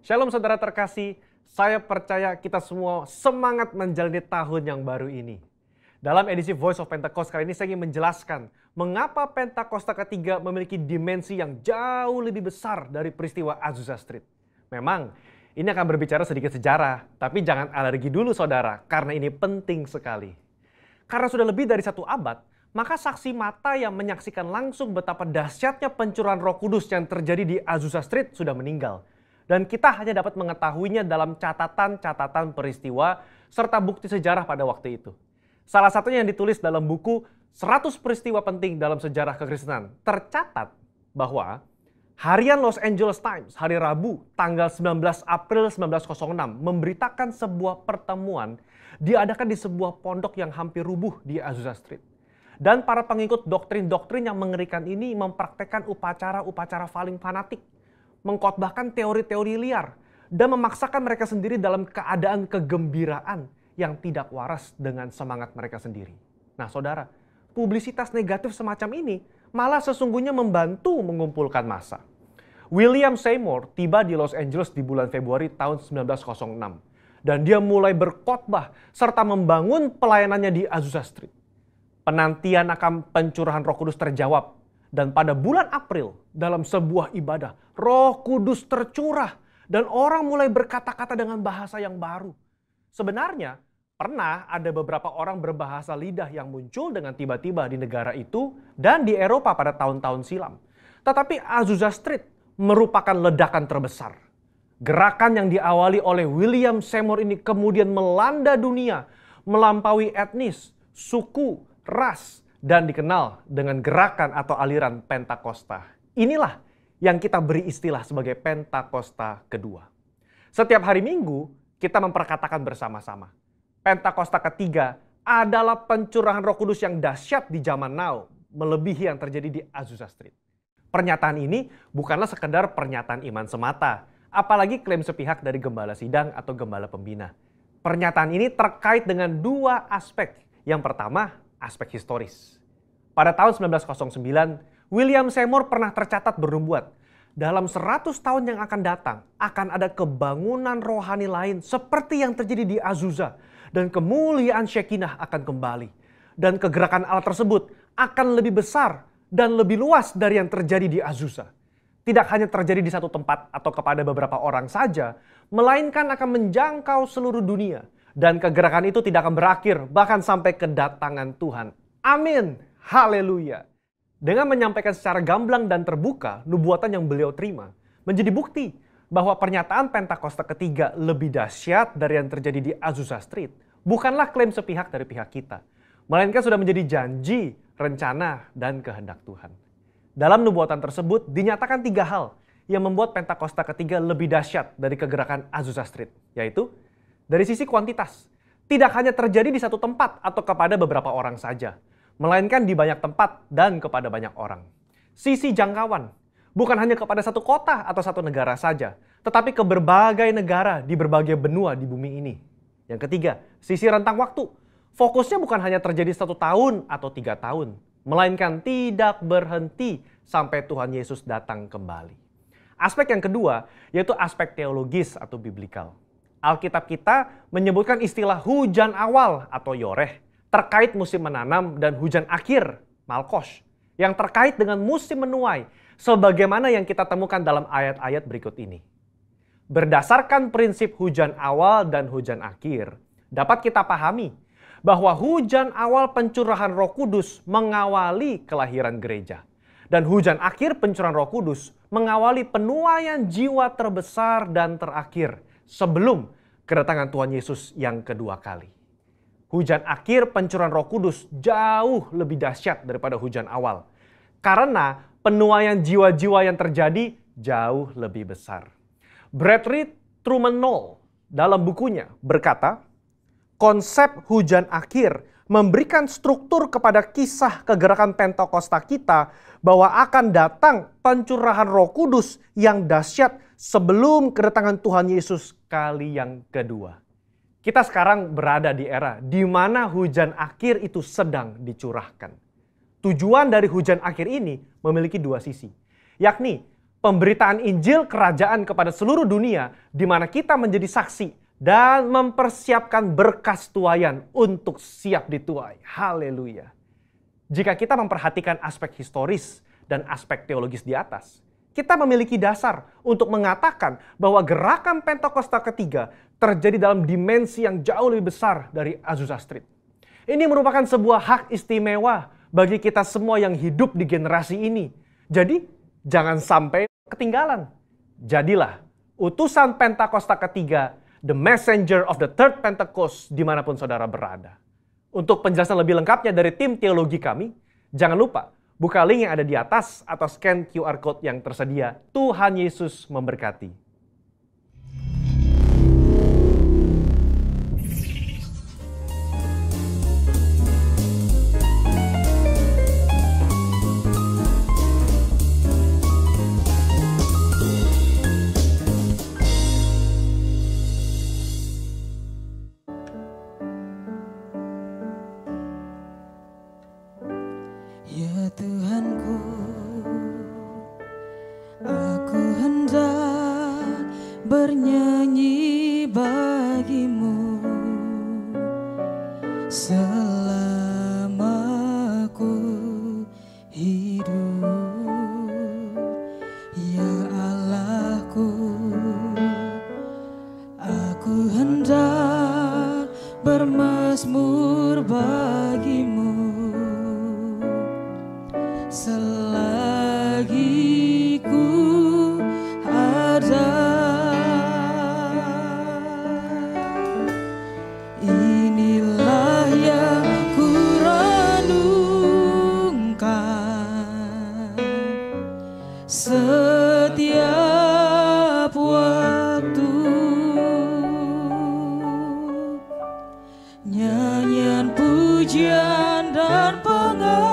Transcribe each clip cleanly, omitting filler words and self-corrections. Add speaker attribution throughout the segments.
Speaker 1: Shalom saudara terkasih, saya percaya kita semua semangat menjalani tahun yang baru ini. Dalam edisi Voice of Pentecost kali ini saya ingin menjelaskan mengapa Pentakosta ketiga memiliki dimensi yang jauh lebih besar dari peristiwa Azusa Street. Memang ini akan berbicara sedikit sejarah, tapi jangan alergi dulu saudara, karena ini penting sekali. Karena sudah lebih dari 1 abad, maka saksi mata yang menyaksikan langsung betapa dahsyatnya pencurahan Roh Kudus yang terjadi di Azusa Street sudah meninggal. Dan kita hanya dapat mengetahuinya dalam catatan-catatan peristiwa serta bukti sejarah pada waktu itu. Salah satunya yang ditulis dalam buku 100 peristiwa penting dalam sejarah kekristenan. Tercatat bahwa harian Los Angeles Times hari Rabu tanggal 19 April 1906 memberitakan sebuah pertemuan diadakan di sebuah pondok yang hampir rubuh di Azusa Street. Dan para pengikut doktrin-doktrin yang mengerikan ini mempraktekkan upacara-upacara paling fanatik, mengkhotbahkan teori-teori liar, dan memaksakan mereka sendiri dalam keadaan kegembiraan yang tidak waras dengan semangat mereka sendiri. Nah saudara, publisitas negatif semacam ini malah sesungguhnya membantu mengumpulkan massa. William Seymour tiba di Los Angeles di bulan Februari tahun 1906. Dan dia mulai berkhotbah serta membangun pelayanannya di Azusa Street. Penantian akan pencurahan Roh Kudus terjawab. Dan pada bulan April, dalam sebuah ibadah, Roh Kudus tercurah dan orang mulai berkata-kata dengan bahasa yang baru. Sebenarnya, pernah ada beberapa orang berbahasa lidah yang muncul dengan tiba-tiba di negara itu dan di Eropa pada tahun-tahun silam. Tetapi Azusa Street merupakan ledakan terbesar. Gerakan yang diawali oleh William Seymour ini kemudian melanda dunia, melampaui etnis, suku, ras, dan dikenal dengan gerakan atau aliran Pentakosta. Inilah yang kita beri istilah sebagai Pentakosta kedua. Setiap hari Minggu kita memperkatakan bersama-sama. Pentakosta ketiga adalah pencurahan Roh Kudus yang dahsyat di zaman now, melebihi yang terjadi di Azusa Street. Pernyataan ini bukanlah sekedar pernyataan iman semata, apalagi klaim sepihak dari gembala sidang atau gembala pembina. Pernyataan ini terkait dengan 2 aspek. Yang pertama, aspek historis. Pada tahun 1909, William Seymour pernah tercatat bernubuat, dalam 100 tahun yang akan datang, akan ada kebangunan rohani lain seperti yang terjadi di Azusa, dan kemuliaan Shekinah akan kembali. Dan kegerakan Allah tersebut akan lebih besar dan lebih luas dari yang terjadi di Azusa. Tidak hanya terjadi di satu tempat atau kepada beberapa orang saja, melainkan akan menjangkau seluruh dunia. Dan kegerakan itu tidak akan berakhir, bahkan sampai kedatangan Tuhan. Amin. Haleluya. Dengan menyampaikan secara gamblang dan terbuka nubuatan yang beliau terima, menjadi bukti bahwa pernyataan Pentakosta ketiga lebih dahsyat dari yang terjadi di Azusa Street. Bukanlah klaim sepihak dari pihak kita, melainkan sudah menjadi janji, rencana, dan kehendak Tuhan. Dalam nubuatan tersebut dinyatakan 3 hal yang membuat Pentakosta ketiga lebih dahsyat dari kegerakan Azusa Street, yaitu dari sisi kuantitas, tidak hanya terjadi di satu tempat atau kepada beberapa orang saja, melainkan di banyak tempat dan kepada banyak orang. Sisi jangkauan, bukan hanya kepada satu kota atau satu negara saja, tetapi ke berbagai negara di berbagai benua di bumi ini. Yang ketiga, sisi rentang waktu. Fokusnya bukan hanya terjadi 1 tahun atau 3 tahun, melainkan tidak berhenti sampai Tuhan Yesus datang kembali. Aspek yang kedua, yaitu aspek teologis atau biblikal. Alkitab kita menyebutkan istilah hujan awal atau yoreh terkait musim menanam dan hujan akhir, malkosh, yang terkait dengan musim menuai, sebagaimana yang kita temukan dalam ayat-ayat berikut ini. Berdasarkan prinsip hujan awal dan hujan akhir, dapat kita pahami bahwa hujan awal pencurahan Roh Kudus mengawali kelahiran gereja. Dan hujan akhir pencurahan Roh Kudus mengawali penuaian jiwa terbesar dan terakhir sebelum kedatangan Tuhan Yesus yang kedua kali. Hujan akhir pencurahan Roh Kudus jauh lebih dahsyat daripada hujan awal. Karena penuaian jiwa-jiwa yang terjadi jauh lebih besar. Bradley Truman Knoll dalam bukunya berkata, konsep hujan akhir memberikan struktur kepada kisah kegerakan Pentakosta kita bahwa akan datang pencurahan Roh Kudus yang dahsyat sebelum kedatangan Tuhan Yesus kali yang kedua. Kita sekarang berada di era di mana hujan akhir itu sedang dicurahkan. Tujuan dari hujan akhir ini memiliki 2 sisi, yakni pemberitaan Injil Kerajaan kepada seluruh dunia, di mana kita menjadi saksi dan mempersiapkan berkas tuaian untuk siap dituai. Haleluya. Jika kita memperhatikan aspek historis dan aspek teologis di atas, kita memiliki dasar untuk mengatakan bahwa gerakan Pentakosta ketiga terjadi dalam dimensi yang jauh lebih besar dari Azusa Street. Ini merupakan sebuah hak istimewa bagi kita semua yang hidup di generasi ini. Jadi, jangan sampai ketinggalan. Jadilah utusan Pentakosta ketiga, the messenger of the third Pentecost, dimanapun saudara berada. Untuk penjelasan lebih lengkapnya dari tim teologi kami, jangan lupa buka link yang ada di atas atau scan QR Code yang tersedia. Tuhan Yesus memberkati.
Speaker 2: Ya Tuhanku, aku hendak bernyanyi bagimu selama aku hidup. Ya Allahku, aku hendak bermazmur bagimu selagi ku ada. Inilah yang ku renungkan setiap waktu. Nyanyian pujian dan pengagungan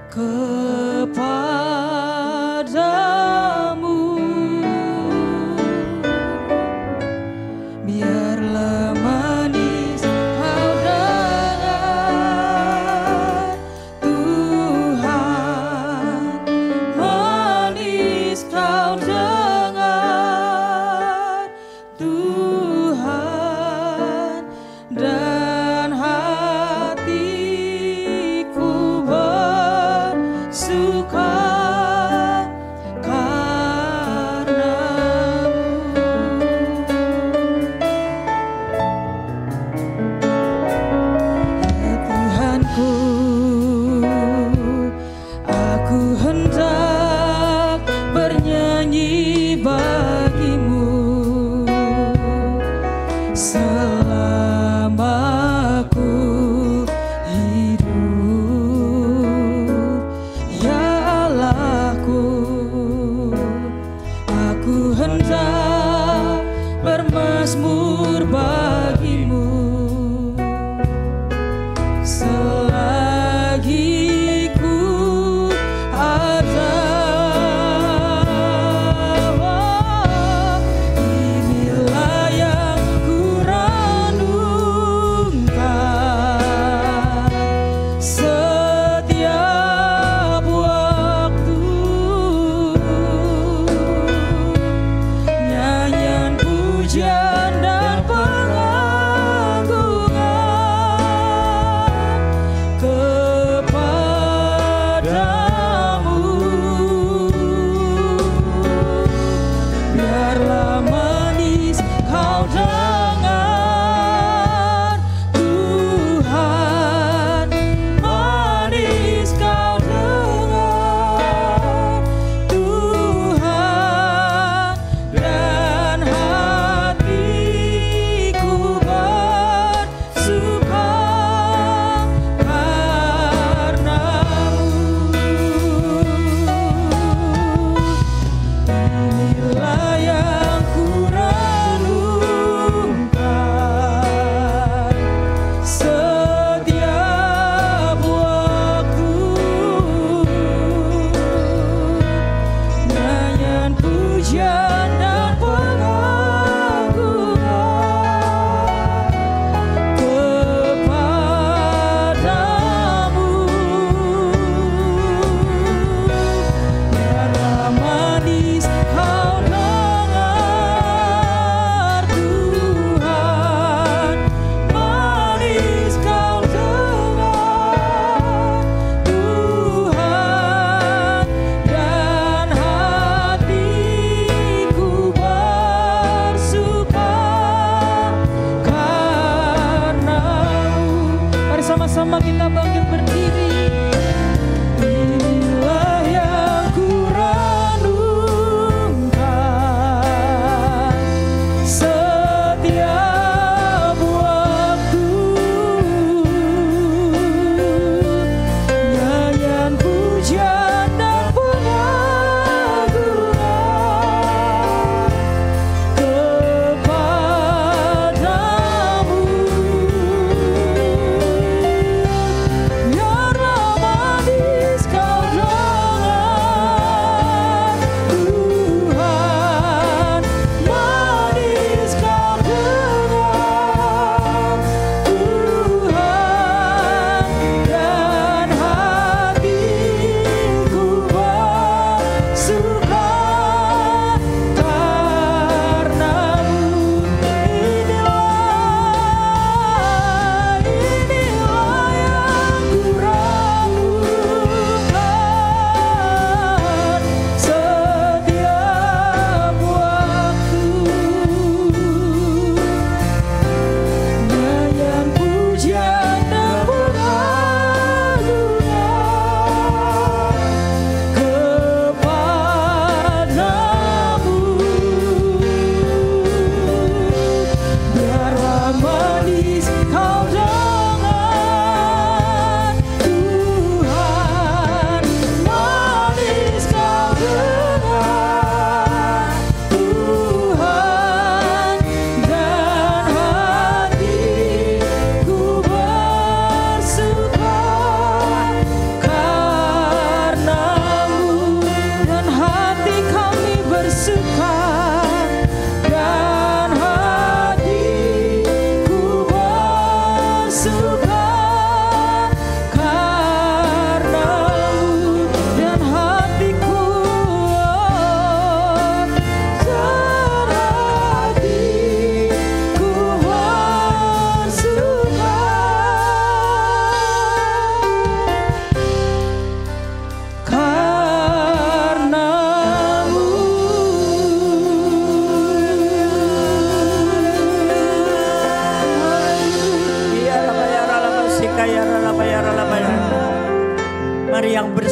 Speaker 2: kepadamu. Biarlah manis kau dengar, Tuhan, manis kau dengar, Tuhan, dan hatiku bersuka karena-Mu. Ya Tuhanku, aku hendak bernyanyi bagimu selama aku hidup. Ya Allahku, aku hendak bermazmur bagimu selagi ku ada. Inilah yang ku renungkan setiap waktu. Nyanyian pujian dan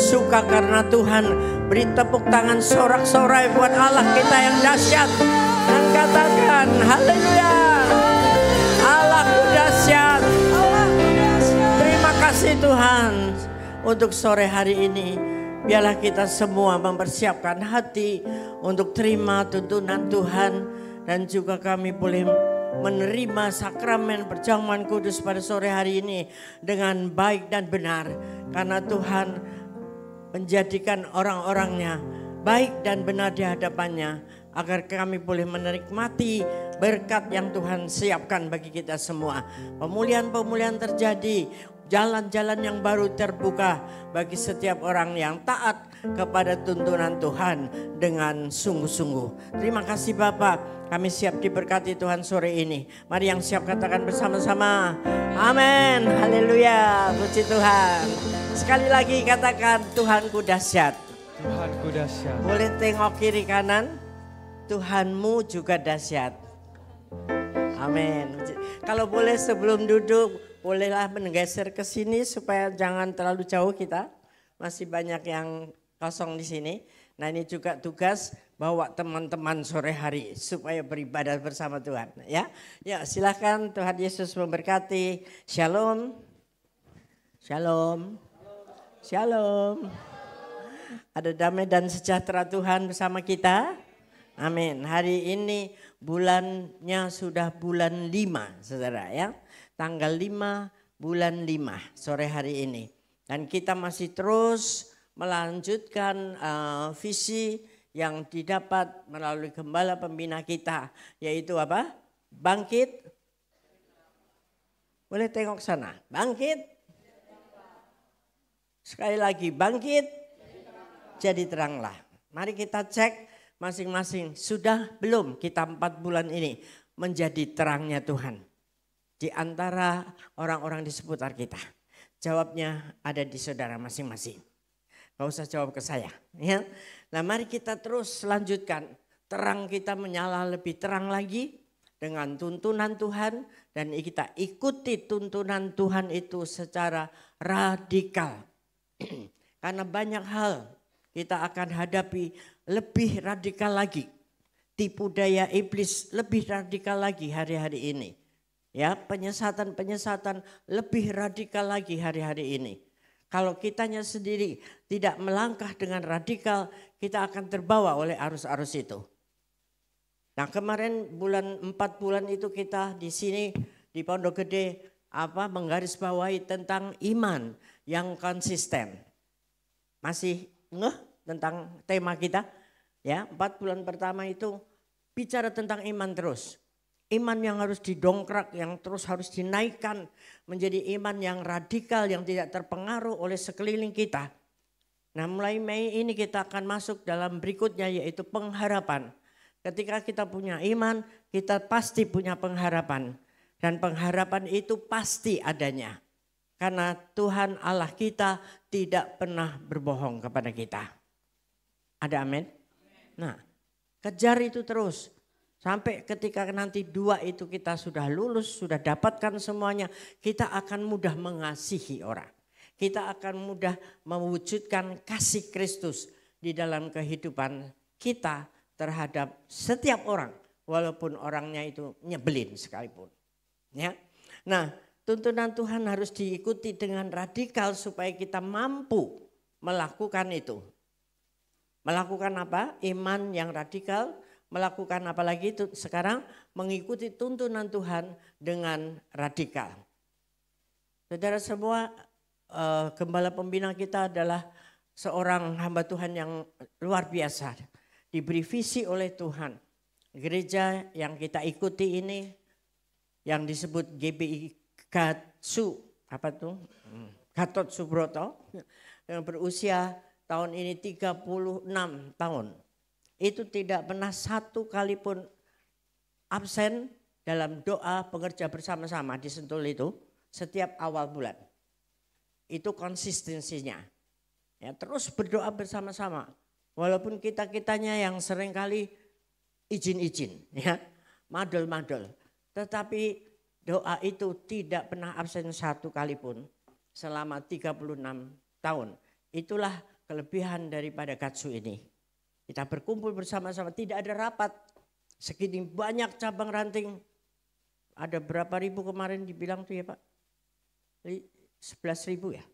Speaker 3: suka karena Tuhan. Beri tepuk tangan sorak-sorai buat Allah kita yang dahsyat. Dan katakan haleluya. Allahku dahsyat. Terima kasih Tuhan untuk sore hari ini. Biarlah kita semua mempersiapkan hati untuk terima tuntunan Tuhan. Dan juga kami boleh menerima sakramen perjamuan kudus pada sore hari ini dengan baik dan benar. Karena Tuhan menjadikan orang-orangnya baik dan benar di hadapannya. Agar kami boleh menikmati berkat yang Tuhan siapkan bagi kita semua. Pemulihan-pemulihan terjadi, jalan-jalan yang baru terbuka bagi setiap orang yang taat kepada tuntunan Tuhan dengan sungguh-sungguh. Terima kasih Bapak, kami siap diberkati Tuhan sore ini. Mari yang siap katakan bersama-sama, amin, haleluya, puji Tuhan. Sekali lagi katakan, Tuhanku dahsyat.
Speaker 2: Tuhanku dahsyat.
Speaker 3: Boleh tengok kiri kanan, Tuhanmu juga dahsyat. Amin. Kalau boleh sebelum duduk, bolehlah menggeser ke sini supaya jangan terlalu jauh kita. Masih banyak yang kosong di sini. Nah ini juga tugas bawa teman-teman sore hari supaya beribadah bersama Tuhan. Ya, silakan, Tuhan Yesus memberkati. Shalom. Shalom. Shalom. Ada damai dan sejahtera Tuhan bersama kita. Amin. Hari ini bulannya sudah bulan 5, saudara ya. Tanggal 5 bulan 5 sore hari ini. Dan kita masih terus melanjutkan visi yang didapat melalui gembala pembina kita. Yaitu apa? Bangkit. Boleh tengok sana. Bangkit. Sekali lagi bangkit. Jadi teranglah. Mari kita cek. Masing-masing sudah belum kita 4 bulan ini menjadi terangnya Tuhan di antara orang-orang di seputar kita. Jawabnya ada di saudara masing-masing. Gak usah jawab ke saya. Ya. Nah mari kita terus lanjutkan. Terang kita menyala lebih terang lagi dengan tuntunan Tuhan. Dan kita ikuti tuntunan Tuhan itu secara radikal. Karena banyak hal kita akan hadapi lebih radikal lagi. Tipu daya iblis lebih radikal lagi hari-hari ini. Ya, penyesatan-penyesatan lebih radikal lagi hari-hari ini. Kalau kitanya sendiri tidak melangkah dengan radikal, kita akan terbawa oleh arus-arus itu. Nah, kemarin 4 bulan itu kita di sini di Pondok Gede menggarisbawahi tentang iman yang konsisten. Masih tentang tema kita? Ya, 4 bulan pertama itu bicara tentang iman terus. Iman yang harus didongkrak, yang terus harus dinaikkan menjadi iman yang radikal, yang tidak terpengaruh oleh sekeliling kita. Nah mulai Mei ini kita akan masuk dalam berikutnya yaitu pengharapan. Ketika kita punya iman, kita pasti punya pengharapan. Dan pengharapan itu pasti adanya. Karena Tuhan Allah kita tidak pernah berbohong kepada kita. Ada amin? Nah, kejar itu terus. Sampai ketika nanti 2 itu kita sudah lulus, sudah dapatkan semuanya. Kita akan mudah mengasihi orang. Kita akan mudah mewujudkan kasih Kristus di dalam kehidupan kita terhadap setiap orang. Walaupun orangnya itu nyebelin sekalipun. Ya. Nah, tuntunan Tuhan harus diikuti dengan radikal supaya kita mampu melakukan itu. Melakukan apa? Iman yang radikal. Melakukan apa lagi itu sekarang? Mengikuti tuntunan Tuhan dengan radikal. Saudara semua, gembala pembina kita adalah seorang hamba Tuhan yang luar biasa. Diberi visi oleh Tuhan. Gereja yang kita ikuti ini yang disebut GBI Gatsu, Gatot Subroto, yang berusia tahun ini 36 tahun. Itu tidak pernah 1 kali pun absen dalam doa pengerja bersama-sama di Sentul itu setiap awal bulan. Itu konsistensinya. Ya, terus berdoa bersama-sama. Walaupun kita-kitanya yang seringkali izin-izin, ya, madol-madol. Tetapi doa itu tidak pernah absen 1 kali pun selama 36 tahun. Itulah kelebihan daripada Katsu ini. Kita berkumpul bersama-sama, tidak ada rapat. Segini banyak cabang ranting. Ada berapa ribu kemarin dibilang tuh ya Pak? 11.000 ya?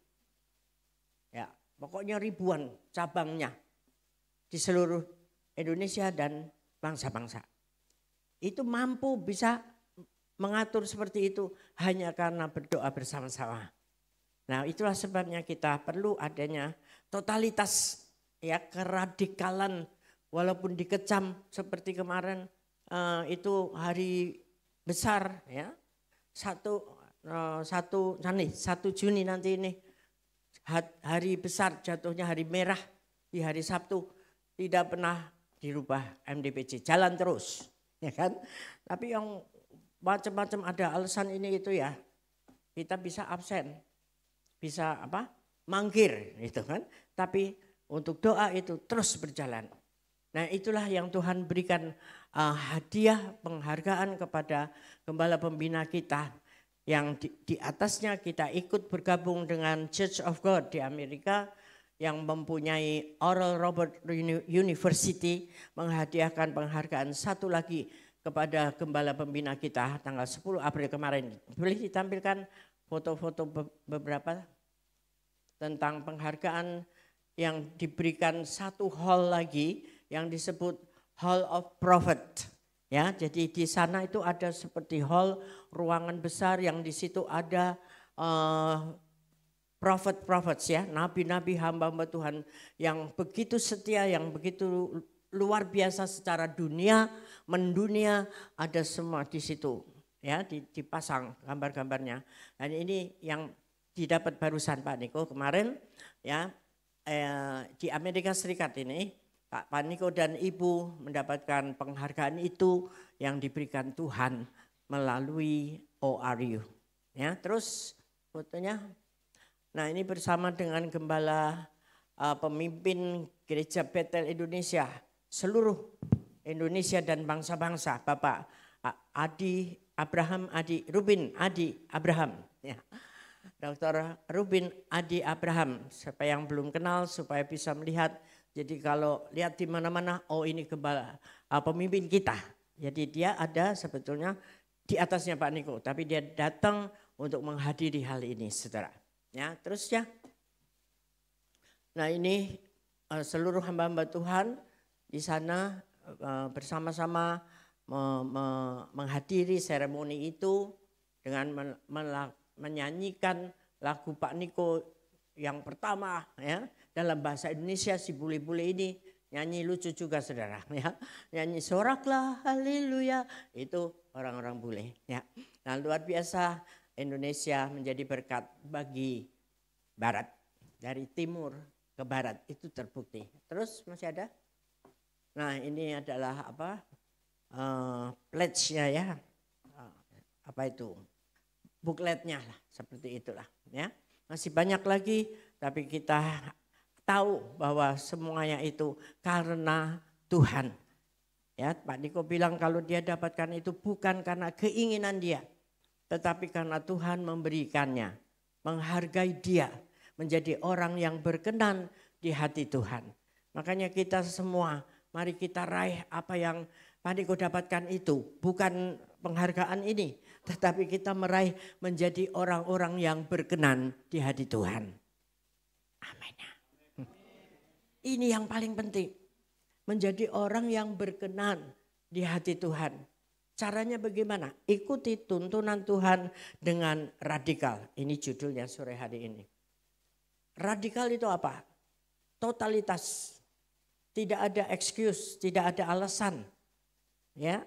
Speaker 3: Ya, pokoknya ribuan cabangnya di seluruh Indonesia dan bangsa-bangsa. Itu mampu bisa mengatur seperti itu hanya karena berdoa bersama-sama. Nah, itulah sebabnya kita perlu adanya totalitas, ya, keradikalan, walaupun dikecam seperti kemarin itu hari besar, ya, 1 Juni nanti ini hari besar, jatuhnya hari merah di hari Sabtu, tidak pernah dirubah MDPJ, jalan terus, ya kan? Tapi yang macam-macam ada alasan ini itu ya, kita bisa absen, bisa mangkir itu kan, tapi untuk doa itu terus berjalan. Nah, itulah yang Tuhan berikan hadiah penghargaan kepada gembala pembina kita yang di atasnya kita ikut bergabung dengan Church of God di Amerika yang mempunyai Oral Roberts University, menghadiahkan penghargaan satu lagi kepada gembala pembina kita tanggal 10 April kemarin. Boleh ditampilkan foto-foto beberapa tentang penghargaan yang diberikan satu hall lagi yang disebut Hall of Prophet. Ya, jadi di sana itu ada seperti hall, ruangan besar yang di situ ada prophet-prophets ya, nabi-nabi hamba-hamba Tuhan yang begitu setia, yang begitu luar biasa secara dunia, mendunia, ada semua di situ ya, dipasang gambar-gambarnya. Dan ini yang didapat barusan Pak Niko kemarin ya, di Amerika Serikat ini Pak Niko dan Ibu mendapatkan penghargaan itu yang diberikan Tuhan melalui ORU. Ya, terus fotonya. Nah, ini bersama dengan gembala pemimpin Gereja Betel Indonesia, seluruh Indonesia dan bangsa-bangsa, Bapak Rubin Adi Abraham. Ya. Dr. Rubin Adi Abraham, siapa yang belum kenal supaya bisa melihat. Jadi kalau lihat di mana-mana, oh ini gembala pemimpin kita. Jadi dia ada sebetulnya di atasnya Pak Niko, tapi dia datang untuk menghadiri hal ini, saudara. Ya, terus ya. Nah, ini seluruh hamba-hamba Tuhan di sana bersama-sama menghadiri seremoni itu dengan menyanyikan lagu Pak Niko yang pertama ya, dalam bahasa Indonesia, si bule-bule ini nyanyi lucu juga saudara ya. Nyanyi soraklah haleluya, itu orang-orang bule ya. Nah, luar biasa, Indonesia menjadi berkat bagi barat, dari timur ke barat itu terbukti. Terus masih ada? Nah, ini adalah pledge-nya ya. Apa itu? Bukletnya lah, seperti itulah ya. Masih banyak lagi, tapi kita tahu bahwa semuanya itu karena Tuhan. Ya, Pak Niko bilang kalau dia dapatkan itu bukan karena keinginan dia, tetapi karena Tuhan memberikannya, menghargai dia, menjadi orang yang berkenan di hati Tuhan. Makanya kita semua, mari kita raih apa yang Pak Niko dapatkan itu, bukan penghargaan ini, tetapi kita meraih menjadi orang-orang yang berkenan di hati Tuhan. Amin. Ini yang paling penting, menjadi orang yang berkenan di hati Tuhan. Caranya bagaimana? Ikuti tuntunan Tuhan dengan radikal. Ini judulnya sore hari ini. Radikal itu apa? Totalitas. Tidak ada excuse, tidak ada alasan. Ya,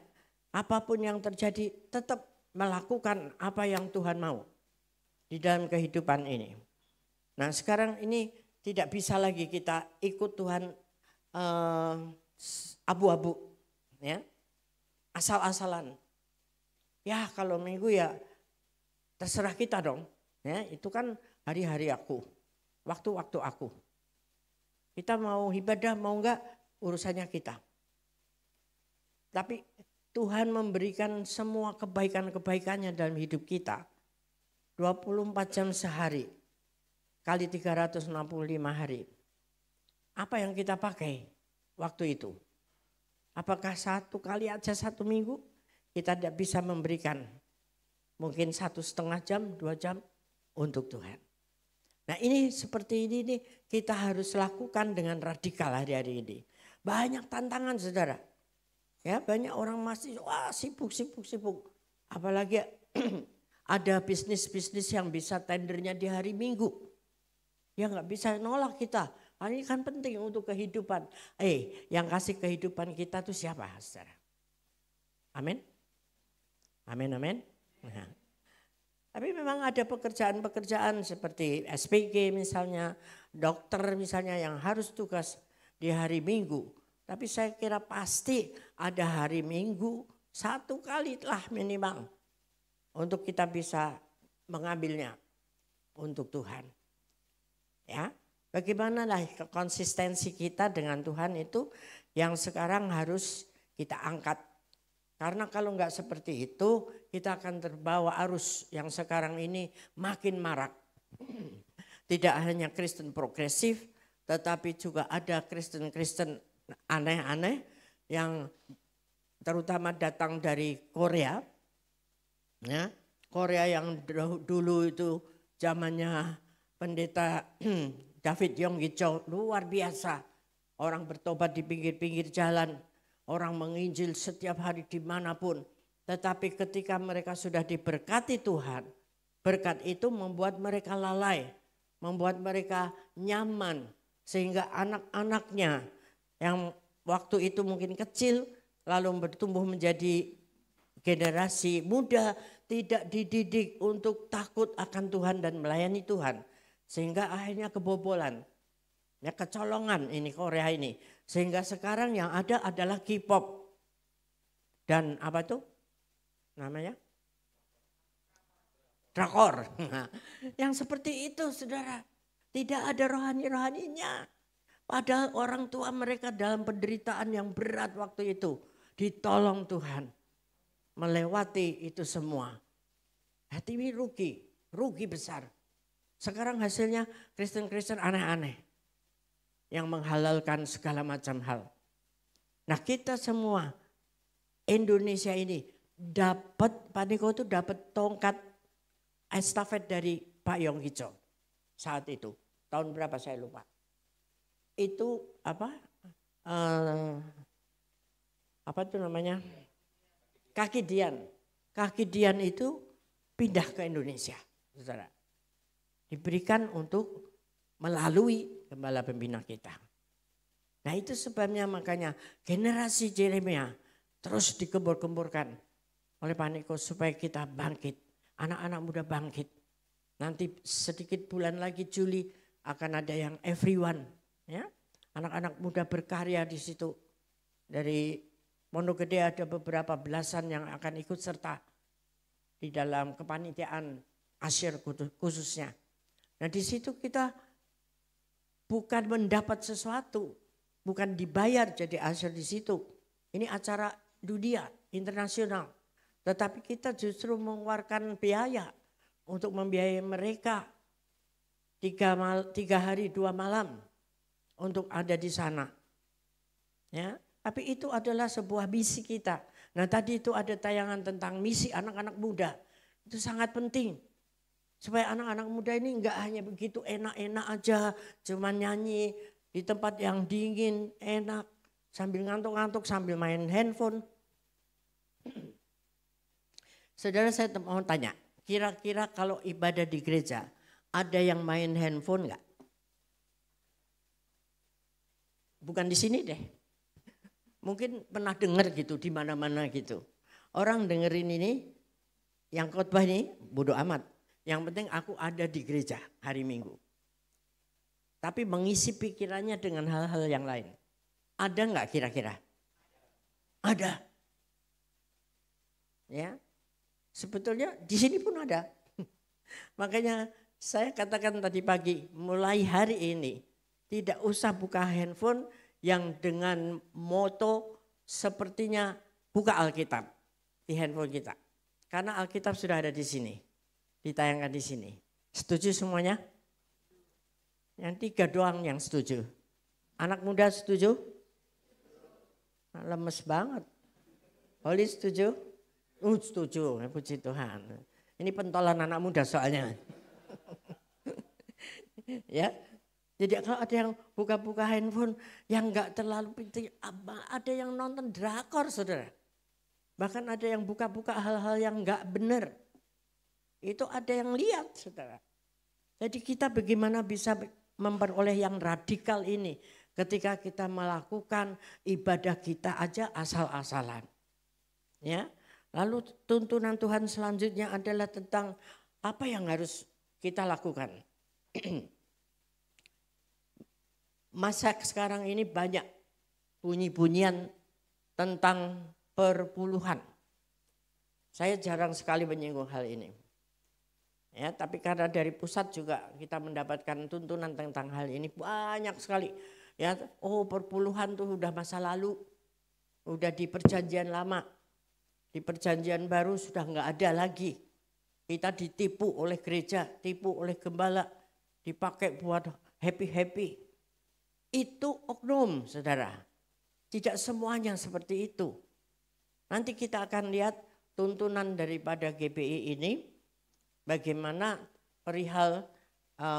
Speaker 3: apapun yang terjadi tetap melakukan apa yang Tuhan mau di dalam kehidupan ini. Nah, sekarang ini tidak bisa lagi kita ikut Tuhan abu-abu, ya, asal-asalan. Ya kalau minggu ya terserah kita dong. Ya, itu kan hari-hari aku, waktu-waktu aku. Kita mau ibadah mau enggak urusannya kita. Tapi Tuhan memberikan semua kebaikan-kebaikannya dalam hidup kita 24 jam sehari kali 365 hari. Apa yang kita pakai waktu itu? Apakah 1 kali aja 1 minggu kita tidak bisa memberikan mungkin 1,5 jam, 2 jam untuk Tuhan. Nah ini seperti ini nih kita harus lakukan dengan radikal hari-hari ini. Banyak tantangan saudara. Ya banyak orang masih sibuk. Apalagi ada bisnis-bisnis yang bisa tendernya di hari Minggu. Ya nggak bisa nolak kita. Ini kan penting untuk kehidupan. Yang kasih kehidupan kita tuh siapa saudara? Amin. Amin. Nah. Tapi memang ada pekerjaan-pekerjaan seperti SPG misalnya, dokter misalnya yang harus tugas di hari Minggu. Tapi saya kira pasti ada hari Minggu 1 kali lah minimal untuk kita bisa mengambilnya untuk Tuhan. Ya, bagaimana lah konsistensi kita dengan Tuhan itu yang sekarang harus kita angkat. Karena kalau enggak seperti itu kita akan terbawa arus yang sekarang ini makin marak. Tidak hanya Kristen progresif tetapi juga ada Kristen-Kristen aneh-aneh yang terutama datang dari Korea. Ya, Korea yang dulu itu zamannya pendeta David Yonggi-cho luar biasa. Orang bertobat di pinggir-pinggir jalan. Orang menginjil setiap hari dimanapun. Tetapi ketika mereka sudah diberkati Tuhan, berkat itu membuat mereka lalai, membuat mereka nyaman. Sehingga anak-anaknya yang waktu itu mungkin kecil, lalu bertumbuh menjadi generasi muda, tidak dididik untuk takut akan Tuhan dan melayani Tuhan. Sehingga akhirnya kebobolan. Ya kecolongan ini Korea ini. Sehingga sekarang yang ada adalah K-pop. Dan apa tuh namanya? Drakor. Yang seperti itu saudara. Tidak ada rohani-rohaninya. Padahal orang tua mereka dalam penderitaan yang berat waktu itu. Ditolong Tuhan. Melewati itu semua. Hati ini rugi besar. Sekarang hasilnya Kristen-Kristen aneh-aneh. Yang menghalalkan segala macam hal. Nah kita semua Indonesia ini dapat, Pak Niko itu dapat tongkat estafet dari Pak Yonggi-cho saat itu. Tahun berapa saya lupa. Itu apa itu namanya? Kaki Dian itu pindah ke Indonesia, saudara. Diberikan untuk melalui gembala pembina kita. Nah itu sebabnya makanya generasi Yeremia terus dikembur-kemburkan oleh Pak Niko supaya kita bangkit. Anak-anak muda bangkit. Nanti sedikit bulan lagi Juli akan ada yang everyone. Ya, anak-anak muda berkarya di situ. Dari Pondok Gede ada beberapa belasan yang akan ikut serta di dalam kepanitiaan Asyir khususnya. Nah di situ kita bukan mendapat sesuatu, bukan dibayar jadi asyir di situ. Ini acara dunia, internasional. Tetapi kita justru mengeluarkan biaya untuk membiayai mereka 3 hari 2 malam untuk ada di sana. Ya, tapi itu adalah sebuah misi kita. Nah tadi itu ada tayangan tentang misi anak-anak muda. Itu sangat penting. Supaya anak-anak muda ini enggak hanya begitu enak-enak aja. Cuma nyanyi di tempat yang dingin, enak. Sambil ngantuk-ngantuk, sambil main handphone. Saudara saya mau tanya. Kira-kira kalau ibadah di gereja ada yang main handphone enggak? Bukan di sini deh. Mungkin pernah dengar gitu di mana-mana gitu. Orang dengerin ini, yang khotbah ini bodoh amat. Yang penting aku ada di gereja hari Minggu. Tapi mengisi pikirannya dengan hal-hal yang lain. Ada enggak kira-kira? Ada. Ya. Sebetulnya di sini pun ada. Makanya saya katakan tadi pagi, mulai hari ini tidak usah buka handphone yang dengan moto sepertinya buka Alkitab di handphone kita. Karena Alkitab sudah ada di sini. Ditayangkan di sini. Setuju semuanya? Yang 3 doang yang setuju. Anak muda setuju? Lemes banget. Holly setuju? Setuju, puji Tuhan. Ini pentolan anak muda soalnya. Ya, jadi kalau ada yang buka-buka handphone yang enggak terlalu penting, ada yang nonton drakor saudara. Bahkan ada yang buka-buka hal-hal yang enggak benar. Itu ada yang lihat saudara. Jadi kita bagaimana bisa memperoleh yang radikal ini ketika kita melakukan ibadah kita aja asal-asalan. Ya, lalu tuntunan Tuhan selanjutnya adalah tentang apa yang harus kita lakukan. Masa sekarang ini banyak bunyi-bunyian tentang perpuluhan. Saya jarang sekali menyinggung hal ini. Ya, tapi karena dari pusat juga kita mendapatkan tuntunan tentang hal ini banyak sekali. Ya, perpuluhan tuh udah masa lalu, udah di perjanjian lama, di perjanjian baru sudah nggak ada lagi. Kita ditipu oleh gereja, tipu oleh gembala, dipakai buat happy-happy. Itu oknum, saudara. Tidak semuanya seperti itu. Nanti kita akan lihat tuntunan daripada GBI ini, bagaimana perihal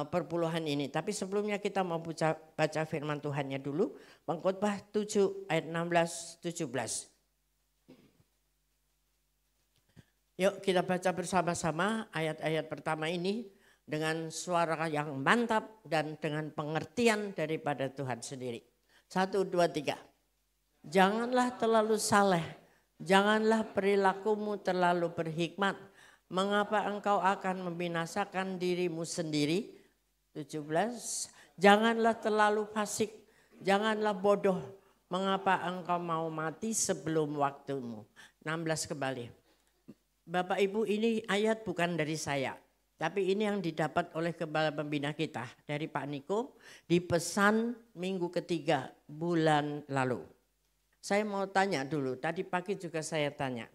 Speaker 3: perpuluhan ini. Tapi sebelumnya kita mau baca firman Tuhannya dulu. Pengkhotbah 7 ayat 16-17. Yuk kita baca bersama-sama ayat-ayat pertama ini dengan suara yang mantap dan dengan pengertian daripada Tuhan sendiri. 1, 2, 3. Janganlah terlalu saleh, janganlah perilakumu terlalu berhikmat. Mengapa engkau akan membinasakan dirimu sendiri? 17. Janganlah terlalu fasik, janganlah bodoh. Mengapa engkau mau mati sebelum waktumu? 16 kembali. Bapak Ibu, ini ayat bukan dari saya. Tapi ini yang didapat oleh Gembala Pembina kita dari Pak Niko di pesan minggu ketiga bulan lalu. Saya mau tanya dulu, tadi pagi juga saya tanya.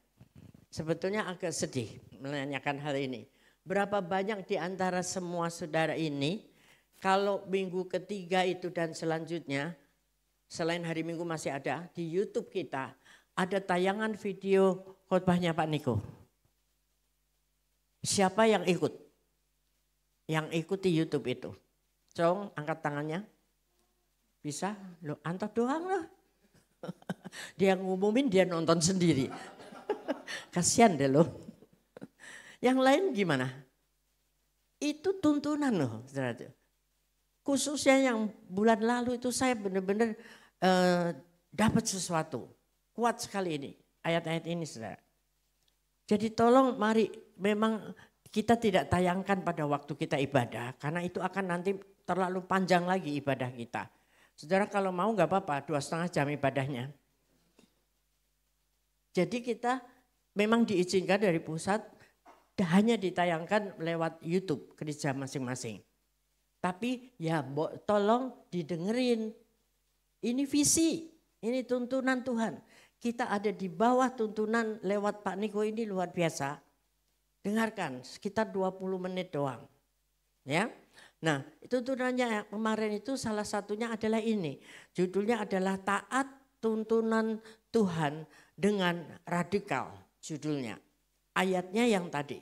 Speaker 3: Sebetulnya agak sedih menanyakan hal ini. Berapa banyak di antara semua saudara ini kalau minggu ketiga itu dan selanjutnya, selain hari Minggu masih ada, di YouTube kita ada tayangan video khotbahnya Pak Niko. Siapa yang ikut? Yang ikuti YouTube itu. Cong, angkat tangannya. Bisa? Loh, Anto doang loh. Dia ngumumin, dia nonton sendiri. Kasihan deh loh. Yang lain gimana? Itu tuntunan loh. Khususnya yang bulan lalu itu saya benar-benar dapat sesuatu. Kuat sekali ini. Ayat-ayat ini saudara. Jadi tolong mari memang kita tidak tayangkan pada waktu kita ibadah. Karena itu akan nanti terlalu panjang lagi ibadah kita. Saudara kalau mau gak apa-apa 2,5 jam ibadahnya. Jadi kita memang diizinkan dari pusat hanya ditayangkan lewat YouTube gereja masing-masing. Tapi ya tolong didengerin. Ini visi, ini tuntunan Tuhan. Kita ada di bawah tuntunan lewat Pak Niko ini luar biasa. Dengarkan sekitar 20 menit doang. Ya. Nah, tuntunannya kemarin itu salah satunya adalah ini. Judulnya adalah taat tuntunan Tuhan dengan radikal judulnya. Ayatnya yang tadi.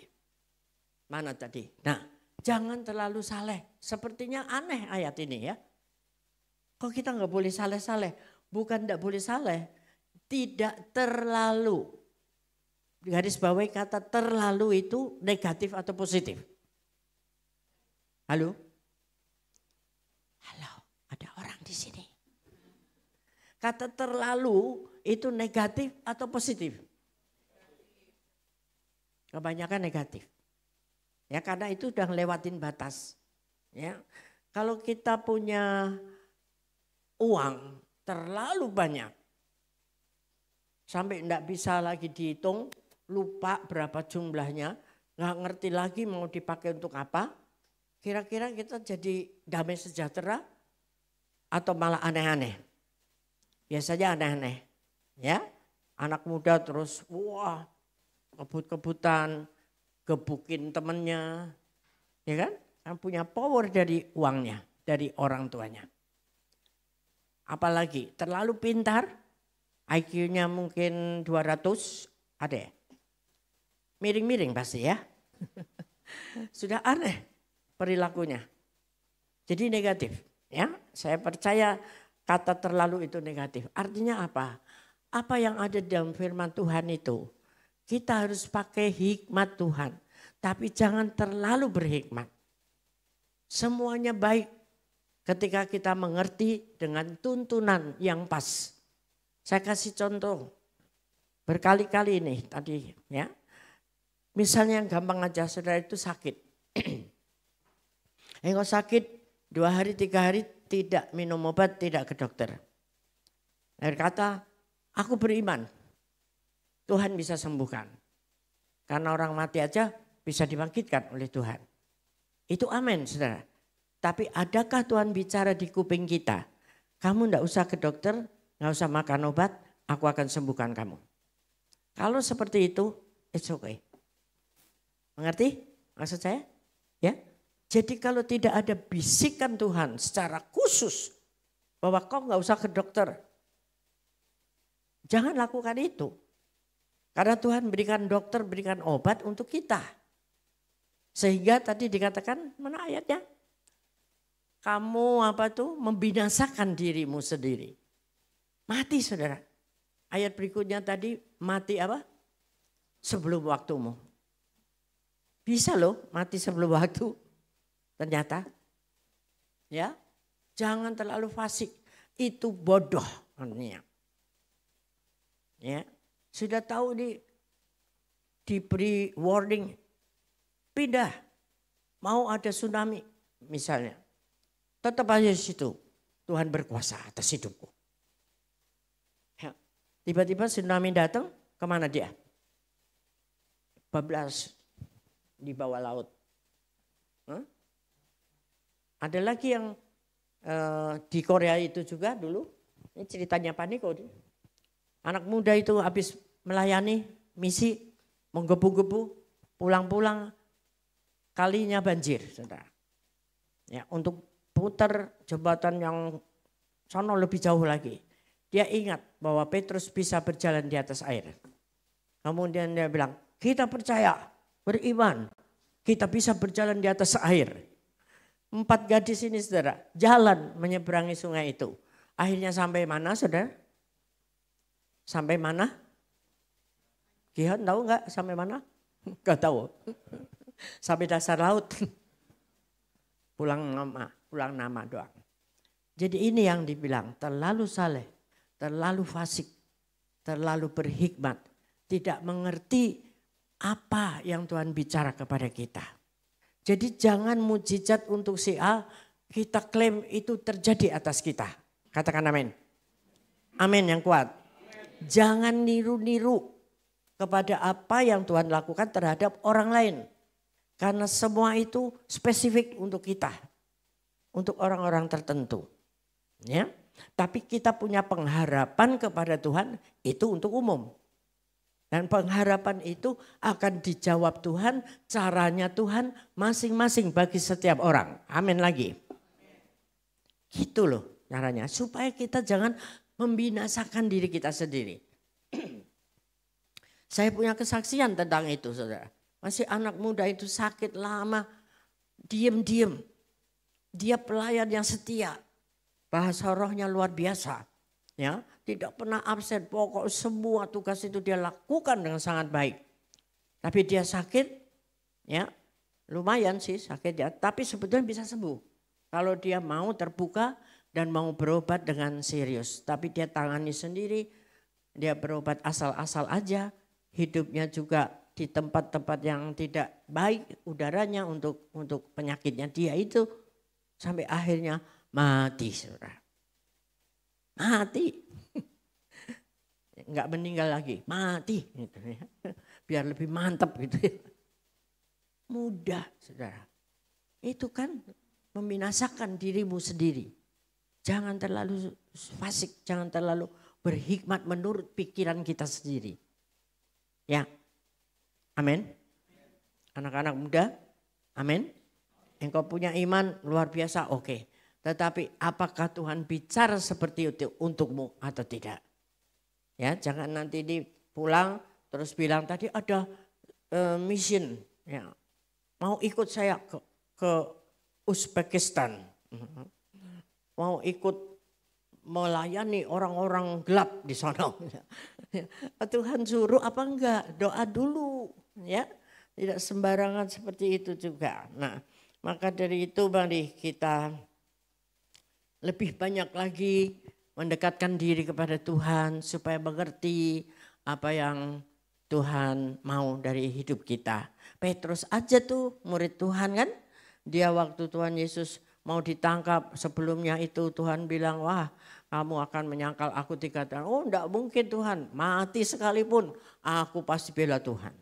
Speaker 3: Mana tadi? Nah, jangan terlalu saleh. Sepertinya aneh ayat ini ya. Kok kita nggak boleh saleh-saleh? Bukan nggak boleh saleh. Tidak terlalu. Garis bawahi kata terlalu itu negatif atau positif? Halo? Halo, ada orang di sini. Kata terlalu itu negatif atau positif? Kebanyakan negatif. Ya karena itu udah ngelewatin batas. Ya. Kalau kita punya uang terlalu banyak. Sampai enggak bisa lagi dihitung. Lupa berapa jumlahnya, nggak ngerti lagi mau dipakai untuk apa. Kira-kira kita jadi damai sejahtera atau malah aneh-aneh? Biasanya aneh-aneh, ya. Anak muda terus, wah, kebut-kebutan, gebukin temennya, ya kan? Kan punya power dari uangnya, dari orang tuanya. Apalagi terlalu pintar, IQ-nya mungkin 200, ada ya? Miring-miring pasti ya. Sudah aneh perilakunya. Jadi negatif. Ya, saya percaya kata terlalu itu negatif. Artinya apa? Apa yang ada dalam firman Tuhan itu, kita harus pakai hikmat Tuhan. Tapi jangan terlalu berhikmat. Semuanya baik ketika kita mengerti dengan tuntunan yang pas. Saya kasih contoh berkali-kali ini tadi ya. Misalnya yang gampang aja, saudara itu sakit. Engkau sakit 2 hari 3 hari tidak minum obat, tidak ke dokter. Dia kata, aku beriman Tuhan bisa sembuhkan. Karena orang mati aja bisa dibangkitkan oleh Tuhan. Itu amin saudara. Tapi adakah Tuhan bicara di kuping kita? Kamu enggak usah ke dokter, enggak usah makan obat, aku akan sembuhkan kamu. Kalau seperti itu, it's okay. Mengerti maksud saya? Ya. Jadi kalau tidak ada bisikan Tuhan secara khusus bahwa kau enggak usah ke dokter. Jangan lakukan itu. Karena Tuhan berikan dokter, berikan obat untuk kita. Sehingga tadi dikatakan, mana ayatnya? Kamu membinasakan dirimu sendiri. Mati saudara. Ayat berikutnya tadi mati apa? Sebelum waktumu. Bisa loh mati sebelum waktu. Ternyata. Ya. Jangan terlalu fasik. Itu bodoh. Ya. Sudah tahu diberi warning. Pindah. Mau ada tsunami misalnya. Tetap aja di situ. Tuhan berkuasa atas hidupku. Ya. Tiba-tiba tsunami datang, kemana dia? Bablas di bawah laut. Ada lagi yang di Korea itu juga dulu. Ini ceritanya Pak Niko. Anak muda itu habis melayani misi, menggebu-gebu, pulang-pulang kalinya banjir. Saudara. Ya, untuk putar jembatan yang sono lebih jauh lagi. Dia ingat bahwa Petrus bisa berjalan di atas air. Kemudian dia bilang, kita percaya, beriman, kita bisa berjalan di atas air. 4 gadis ini saudara, jalan menyeberangi sungai itu. Akhirnya sampai mana saudara? Sampai mana? Gihan tahu nggak sampai mana? Gak tahu. Sampai dasar laut. Pulang nama doang. Jadi ini yang dibilang terlalu saleh, terlalu fasik, terlalu berhikmat. Tidak mengerti apa yang Tuhan bicara kepada kita. Jadi jangan mujizat untuk si A, kita klaim itu terjadi atas kita. Katakan amin. Amin yang kuat. Jangan niru-niru kepada apa yang Tuhan lakukan terhadap orang lain. Karena semua itu spesifik untuk kita. Untuk orang-orang tertentu. Ya. Tapi kita punya pengharapan kepada Tuhan itu untuk umum. Dan pengharapan itu akan dijawab Tuhan, caranya Tuhan masing-masing bagi setiap orang. Amin lagi. Gitu loh caranya. Supaya kita jangan membinasakan diri kita sendiri. Saya punya kesaksian tentang itu saudara. Masih anak muda itu sakit lama, diem-diem. Dia pelayan yang setia, bahasa rohnya luar biasa. Ya, tidak pernah absen, pokok semua tugas itu dia lakukan dengan sangat baik. Tapi dia sakit, ya lumayan sih sakit ya, tapi sebetulnya bisa sembuh. Kalau dia mau terbuka dan mau berobat dengan serius. Tapi dia tangani sendiri, dia berobat asal-asal aja, hidupnya juga di tempat-tempat yang tidak baik udaranya untuk penyakitnya dia itu sampai akhirnya mati saudara. Mati. Enggak meninggal lagi, mati gitu ya. Biar lebih mantap gitu ya. Mudah saudara. Itu kan membinasakan dirimu sendiri. Jangan terlalu fasik, jangan terlalu berhikmat menurut pikiran kita sendiri. Ya. Amin. Anak-anak muda, amin. Engkau punya iman luar biasa, oke. Tetapi apakah Tuhan bicara seperti itu untukmu atau tidak? Ya, jangan nanti pulang terus bilang tadi ada mission, ya, mau ikut saya ke Uzbekistan, mau ikut melayani orang-orang gelap di sana. Tuhan suruh apa enggak? Doa dulu, ya. Tidak sembarangan seperti itu juga. Nah, maka dari itu mari kita lebih banyak lagi mendekatkan diri kepada Tuhan supaya mengerti apa yang Tuhan mau dari hidup kita. Petrus aja tuh murid Tuhan kan. Dia waktu Tuhan Yesus mau ditangkap sebelumnya itu Tuhan bilang, wah kamu akan menyangkal aku 3 tahun. Oh enggak mungkin Tuhan, mati sekalipun aku pasti bela Tuhan.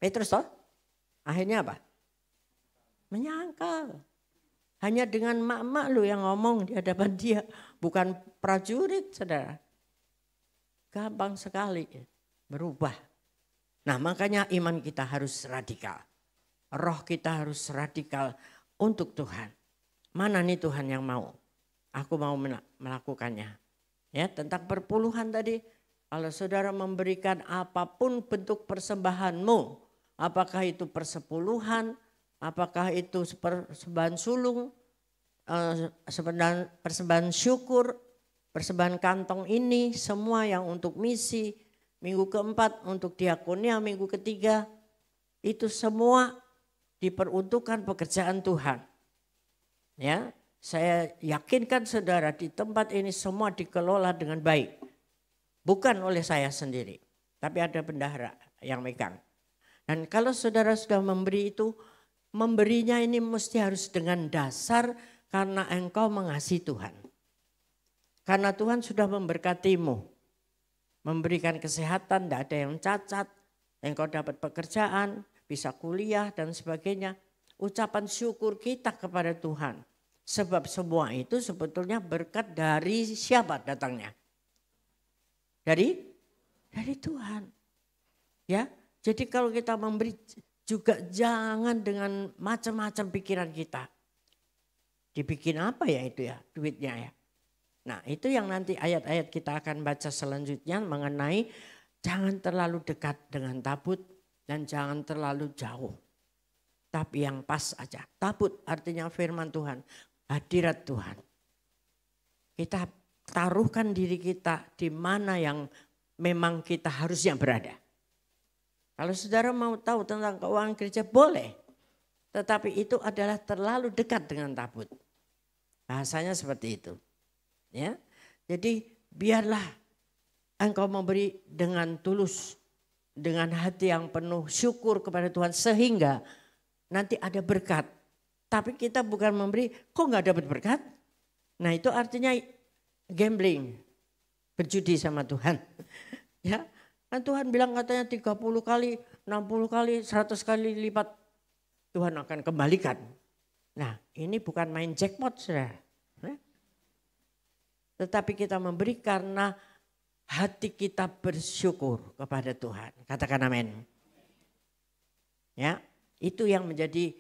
Speaker 3: Petrus toh akhirnya apa? Menyangkal. Hanya dengan mak-mak lu yang ngomong di hadapan dia. Bukan prajurit saudara. Gampang sekali berubah. Nah makanya iman kita harus radikal. Roh kita harus radikal untuk Tuhan. Mana nih Tuhan yang mau? Aku mau melakukannya. Ya, tentang perpuluhan tadi. Kalau saudara memberikan apapun bentuk persembahanmu. Apakah itu persepuluhan. Apakah itu persembahan sulung. Persembahan syukur. Persembahan kantong ini. Semua yang untuk misi. Minggu keempat untuk diakonia, minggu ketiga itu semua diperuntukkan pekerjaan Tuhan. Ya, saya yakinkan saudara di tempat ini semua dikelola dengan baik. Bukan oleh saya sendiri, tapi ada bendahara yang megang. Dan kalau saudara sudah memberi itu, memberinya ini mesti harus dengan dasar karena engkau mengasihi Tuhan. Karena Tuhan sudah memberkatimu. Memberikan kesehatan, tidak ada yang cacat, engkau dapat pekerjaan, bisa kuliah dan sebagainya. Ucapan syukur kita kepada Tuhan. Sebab semua itu sebetulnya berkat dari siapa datangnya? Dari Tuhan. Ya, jadi kalau kita memberi juga jangan dengan macam-macam pikiran kita. Dibikin apa ya itu ya duitnya ya. Nah itu yang nanti ayat-ayat kita akan baca selanjutnya mengenai jangan terlalu dekat dengan tabut dan jangan terlalu jauh. Tapi yang pas aja. Tabut artinya firman Tuhan, hadirat Tuhan. Kita taruhkan diri kita di mana yang memang kita harusnya berada. Kalau saudara mau tahu tentang keuangan gereja boleh. Tetapi itu adalah terlalu dekat dengan tabut. Bahasanya seperti itu. Ya, jadi biarlah engkau memberi dengan tulus, dengan hati yang penuh syukur kepada Tuhan sehingga nanti ada berkat. Tapi kita bukan memberi, kok nggak dapat berkat? Nah itu artinya gambling, berjudi sama Tuhan. Ya, kan Tuhan bilang katanya 30 kali, 60 kali, 100 kali lipat Tuhan akan kembalikan. Nah ini bukan main jackpot saudara. Tetapi kita memberi karena hati kita bersyukur kepada Tuhan. Katakan amin. Ya, itu yang menjadi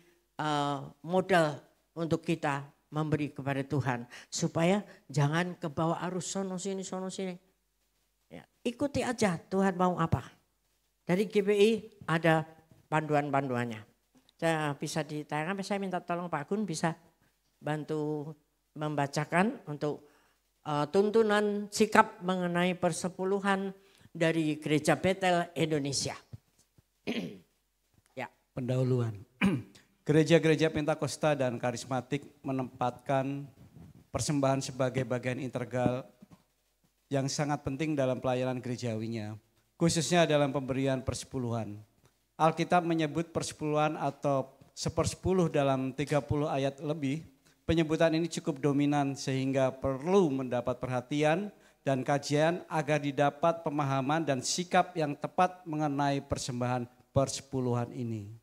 Speaker 3: modal untuk kita memberi kepada Tuhan. Supaya jangan ke bawah arus sono sini. Ya, ikuti aja Tuhan mau apa. Dari GPI ada panduan-panduannya. Saya bisa ditayangkan, saya minta tolong Pak Gun bisa bantu membacakan untuk tuntunan sikap mengenai persepuluhan dari Gereja Betel Indonesia. Ya.
Speaker 4: Pendahuluan. Gereja-gereja Pentakosta dan Karismatik menempatkan persembahan sebagai bagian integral yang sangat penting dalam pelayanan gerejawinya, khususnya dalam pemberian persepuluhan. Alkitab menyebut persepuluhan atau 1/10 dalam 30 ayat lebih. Penyebutan ini cukup dominan sehingga perlu mendapat perhatian dan kajian agar didapat pemahaman dan sikap yang tepat mengenai persembahan persepuluhan ini.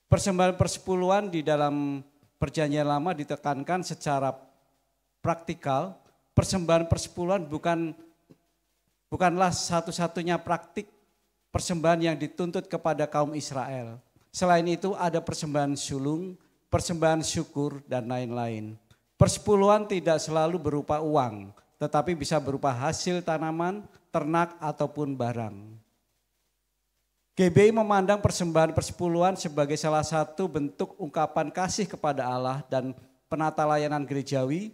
Speaker 4: Persembahan persepuluhan di dalam Perjanjian Lama ditekankan secara praktikal. Persembahan persepuluhan bukanlah satu-satunya praktik persembahan yang dituntut kepada kaum Israel. Selain itu ada persembahan sulung, persembahan syukur dan lain-lain. Persepuluhan tidak selalu berupa uang, tetapi bisa berupa hasil tanaman, ternak, ataupun barang. GBI memandang persembahan persepuluhan sebagai salah satu bentuk ungkapan kasih kepada Allah dan penata layanan gerejawi.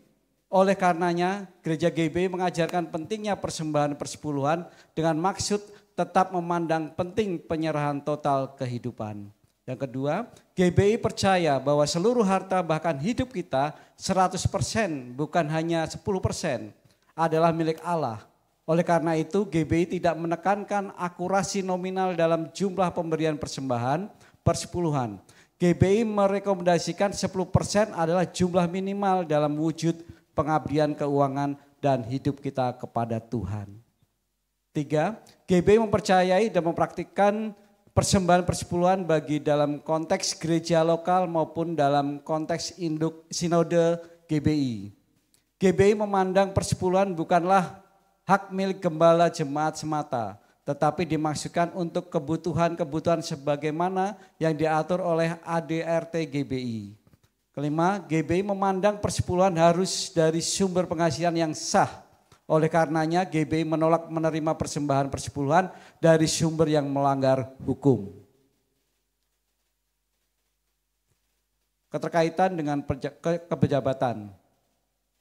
Speaker 4: Oleh karenanya, gereja GBI mengajarkan pentingnya persembahan persepuluhan dengan maksud tetap memandang penting penyerahan total kehidupan. Yang kedua, GBI percaya bahwa seluruh harta bahkan hidup kita 100% bukan hanya 10% adalah milik Allah. Oleh karena itu GBI tidak menekankan akurasi nominal dalam jumlah pemberian persembahan persepuluhan. GBI merekomendasikan 10% adalah jumlah minimal dalam wujud pengabdian keuangan dan hidup kita kepada Tuhan. 3, GBI mempercayai dan mempraktikkan persembahan persepuluhan bagi dalam konteks gereja lokal maupun dalam konteks induk sinode GBI. GBI memandang persepuluhan bukanlah hak milik gembala jemaat semata, tetapi dimaksudkan untuk kebutuhan-kebutuhan sebagaimana yang diatur oleh ADRT GBI. Kelima, GBI memandang persepuluhan harus dari sumber penghasilan yang sah. Oleh karenanya GBI menolak menerima persembahan persepuluhan dari sumber yang melanggar hukum. Keterkaitan dengan kepejabatan.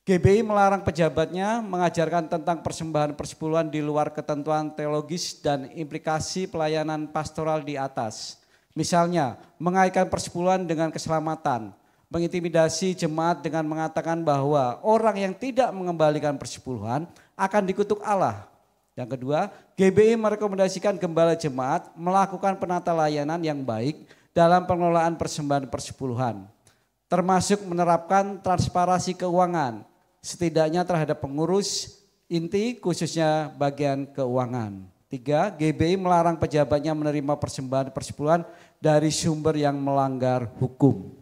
Speaker 4: GBI melarang pejabatnya mengajarkan tentang persembahan persepuluhan di luar ketentuan teologis dan implikasi pelayanan pastoral di atas. Misalnya, mengaitkan persepuluhan dengan keselamatan, mengintimidasi jemaat dengan mengatakan bahwa orang yang tidak mengembalikan persepuluhan akan dikutuk Allah. Yang kedua, GBI merekomendasikan gembala jemaat melakukan penata layanan yang baik dalam pengelolaan persembahan persepuluhan, termasuk menerapkan transparansi keuangan, setidaknya terhadap pengurus inti khususnya bagian keuangan. 3, GBI melarang pejabatnya menerima persembahan persepuluhan dari sumber yang melanggar hukum.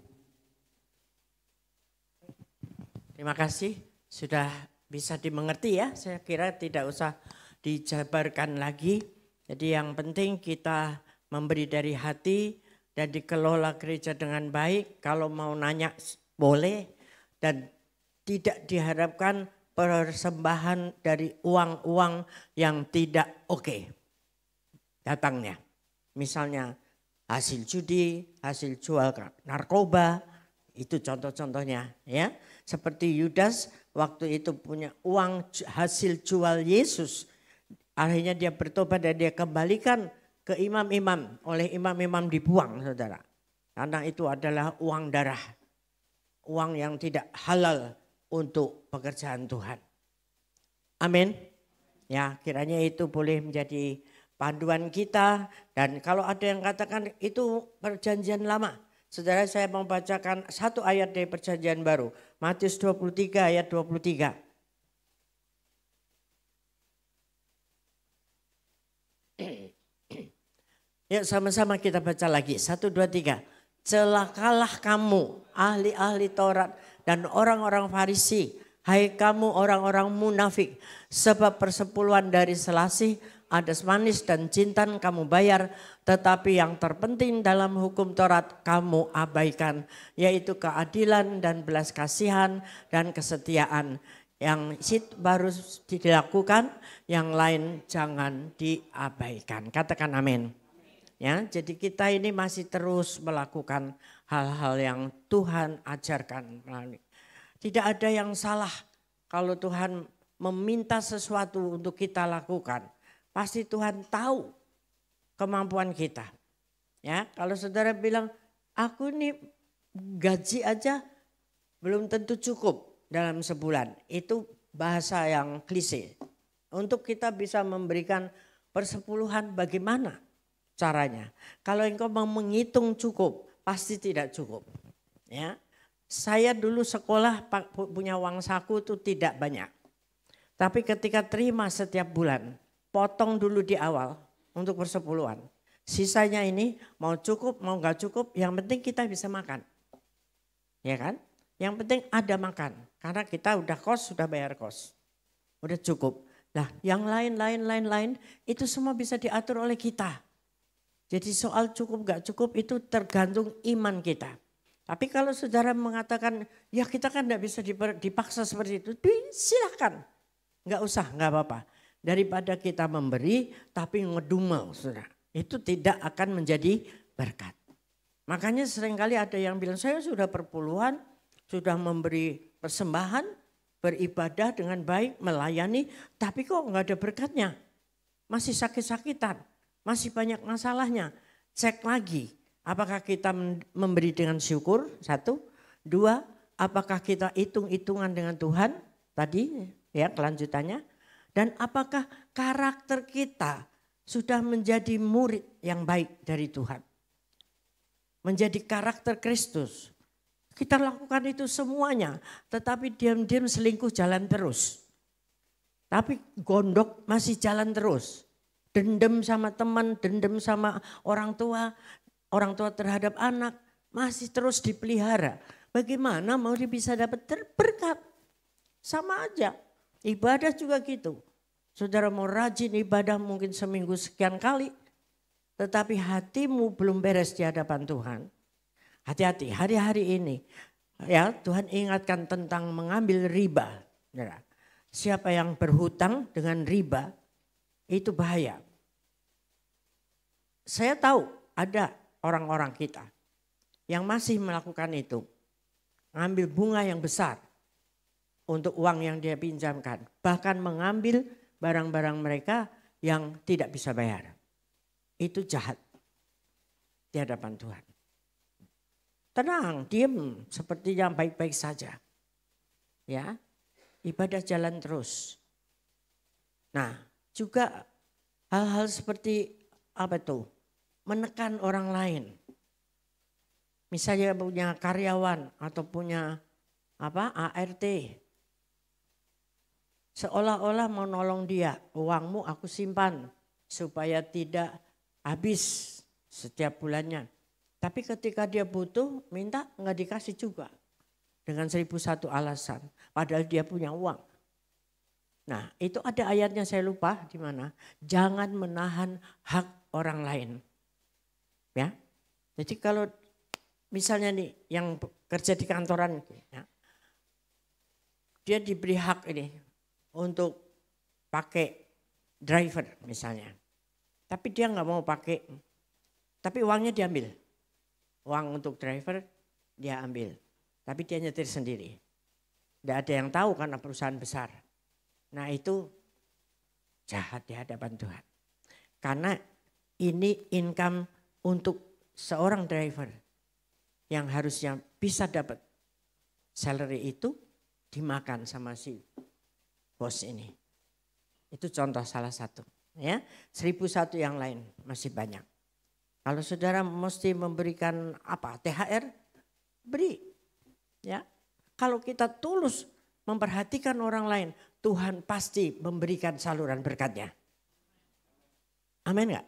Speaker 3: Terima kasih, sudah bisa dimengerti ya, saya kira tidak usah dijabarkan lagi. Jadi yang penting kita memberi dari hati dan dikelola gereja dengan baik. Kalau mau nanya boleh dan tidak diharapkan persembahan dari uang-uang yang tidak oke datangnya. Misalnya hasil judi, hasil jual narkoba, itu contoh-contohnya ya. Seperti Yudas waktu itu punya uang hasil jual Yesus. Akhirnya dia bertobat dan dia kembalikan ke imam-imam. Oleh imam-imam dibuang saudara. Karena itu adalah uang darah. Uang yang tidak halal untuk pekerjaan Tuhan. Amin. Ya, kiranya itu boleh menjadi panduan kita. Dan kalau ada yang katakan itu perjanjian lama. Saudara, saya mau bacakan satu ayat dari perjanjian baru. Matius 23 ayat 23. Yuk sama-sama kita baca lagi. 1, 2, 3. Celakalah kamu ahli-ahli Taurat dan orang-orang Farisi. Hai kamu orang-orang munafik. Sebab persepuluhan dari selasih, adas manis dan jintan kamu bayar, tetapi yang terpenting dalam hukum Taurat kamu abaikan, yaitu keadilan dan belas kasihan dan kesetiaan. Yang baru dilakukan, yang lain jangan diabaikan. Katakan amin. Ya, jadi kita ini masih terus melakukan hal-hal yang Tuhan ajarkan. Tidak ada yang salah kalau Tuhan meminta sesuatu untuk kita lakukan. Pasti Tuhan tahu kemampuan kita. Ya, kalau saudara bilang, aku ini gaji aja belum tentu cukup dalam sebulan. Itu bahasa yang klise. Untuk kita bisa memberikan persepuluhan bagaimana caranya. Kalau engkau mau menghitung cukup, pasti tidak cukup. Ya, saya dulu sekolah punya uang saku itu tidak banyak. Tapi ketika terima setiap bulan, potong dulu di awal untuk persepuluhan. Sisanya ini mau cukup mau gak cukup, yang penting kita bisa makan. Ya kan? Yang penting ada makan. Karena kita udah kos, sudah bayar kos. Udah cukup. Nah yang lain itu semua bisa diatur oleh kita. Jadi soal cukup gak cukup itu tergantung iman kita. Tapi kalau saudara mengatakan, ya kita kan tidak bisa dipaksa seperti itu, silakan. Enggak usah, enggak apa-apa. Daripada kita memberi tapi ngedumel, saudara. Itu tidak akan menjadi berkat. Makanya seringkali ada yang bilang, saya sudah perpuluhan, sudah memberi persembahan, beribadah dengan baik, melayani, tapi kok enggak ada berkatnya. Masih sakit-sakitan, masih banyak masalahnya. Cek lagi, apakah kita memberi dengan syukur, 1. 2, apakah kita hitung-hitungan dengan Tuhan, tadi ya kelanjutannya. Dan apakah karakter kita sudah menjadi murid yang baik dari Tuhan. Menjadi karakter Kristus. Kita lakukan itu semuanya, tetapi diam-diam selingkuh jalan terus. Tapi gondok masih jalan terus. Dendam sama teman, dendam sama orang tua terhadap anak masih terus dipelihara. Bagaimana mau bisa dapat berkat? Sama aja, ibadah juga gitu. Saudara mau rajin ibadah mungkin seminggu sekian kali, tetapi hatimu belum beres di hadapan Tuhan. Hati-hati, hari-hari ini ya Tuhan ingatkan tentang mengambil riba. Siapa yang berhutang dengan riba itu bahaya. Saya tahu ada orang-orang kita yang masih melakukan itu. Ngambil bunga yang besar untuk uang yang dia pinjamkan. Bahkan mengambil barang-barang mereka yang tidak bisa bayar. Itu jahat di hadapan Tuhan. Tenang, diam seperti yang baik-baik saja. Ya, ibadah jalan terus. Nah, juga hal-hal seperti apa tuh? Menekan orang lain. Misalnya punya karyawan atau punya ART. Seolah-olah mau nolong dia, uangmu aku simpan supaya tidak habis setiap bulannya. Tapi ketika dia butuh minta enggak dikasih juga. Dengan 1001 alasan, padahal dia punya uang. Nah itu ada ayatnya saya lupa di mana. Jangan menahan hak orang lain. Ya, jadi kalau misalnya nih yang kerja di kantoran, ya, dia diberi hak ini untuk pakai driver misalnya. Tapi dia nggak mau pakai, tapi uangnya diambil. Uang untuk driver dia ambil, tapi dia nyetir sendiri. Tidak ada yang tahu karena perusahaan besar. Nah itu jahat di hadapan Tuhan. Karena ini income untuk seorang driver yang harusnya bisa dapat salary itu dimakan sama si bos ini. Itu contoh salah satu. Ya, 1001 yang lain masih banyak. Kalau saudara mesti memberikan THR, beri. Ya, kalau kita tulus memperhatikan orang lain, Tuhan pasti memberikan saluran berkatnya. Amin enggak?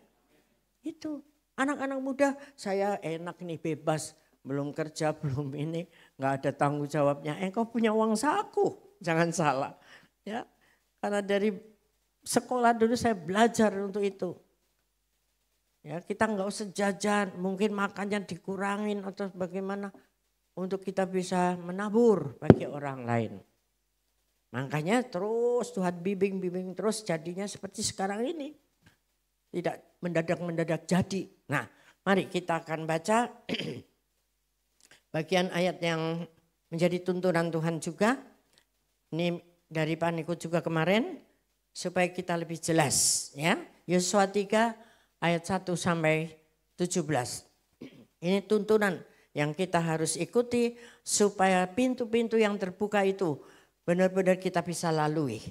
Speaker 3: Itu anak-anak muda, saya enak nih bebas, belum kerja, belum ini, enggak ada tanggung jawabnya. Engkau punya uang saku, jangan salah. Ya, karena dari sekolah dulu saya belajar untuk itu. Ya, kita enggak usah jajan, mungkin makannya dikurangin atau bagaimana untuk kita bisa menabur bagi orang lain. Makanya terus Tuhan bimbing terus jadinya seperti sekarang ini. Tidak mendadak jadi. Nah, mari kita akan baca bagian ayat yang menjadi tuntunan Tuhan juga. Ini dari Pak Niko juga kemarin supaya kita lebih jelas ya. Yosua 3 ayat 1 sampai 17. Ini tuntunan yang kita harus ikuti supaya pintu-pintu yang terbuka itu benar-benar kita bisa lalui.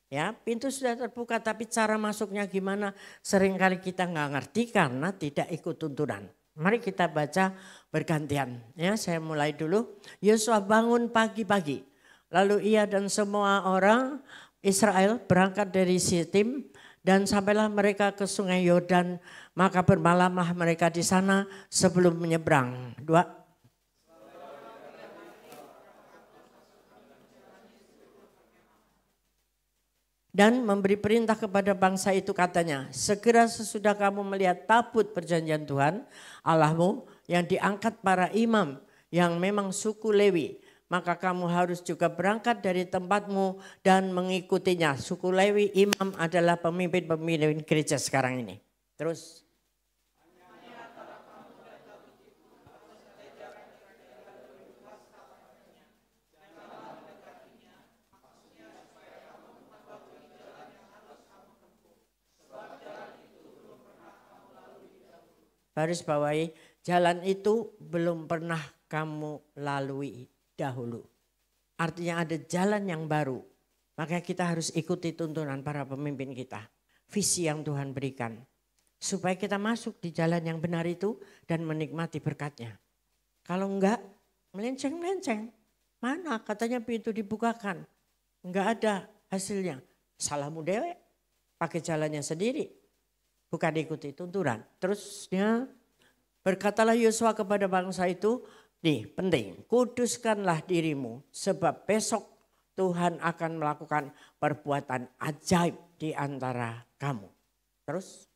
Speaker 3: Ya, pintu sudah terbuka tapi cara masuknya gimana seringkali kita nggak ngerti karena tidak ikut tuntunan. Mari kita baca bergantian. Ya, saya mulai dulu. Yosua bangun pagi-pagi. Lalu ia dan semua orang Israel berangkat dari Sitim dan sampailah mereka ke sungai Yordan. Maka bermalamlah mereka di sana sebelum menyeberang. 2. Dan memberi perintah kepada bangsa itu katanya, segera sesudah kamu melihat tabut perjanjian Tuhan Allahmu yang diangkat para imam yang memang suku Lewi, maka kamu harus juga berangkat dari tempatmu dan mengikutinya. Suku Lewi, imam adalah pemimpin-pemimpin gereja sekarang ini. Terus. Baris bawahi, jalan itu belum pernah kamu lalui dahulu. Artinya ada jalan yang baru. Makanya kita harus ikuti tuntunan para pemimpin kita. Visi yang Tuhan berikan. Supaya kita masuk di jalan yang benar itu dan menikmati berkatnya. Kalau enggak, melenceng-melenceng. Mana katanya pintu dibukakan. Enggak ada hasilnya. Salahmu dewek, pakai jalannya sendiri. Bukan ikuti tuntunan. Terusnya berkatalah Yosua kepada bangsa itu, nih penting, kuduskanlah dirimu sebab besok Tuhan akan melakukan perbuatan ajaib di antara kamu. Terus.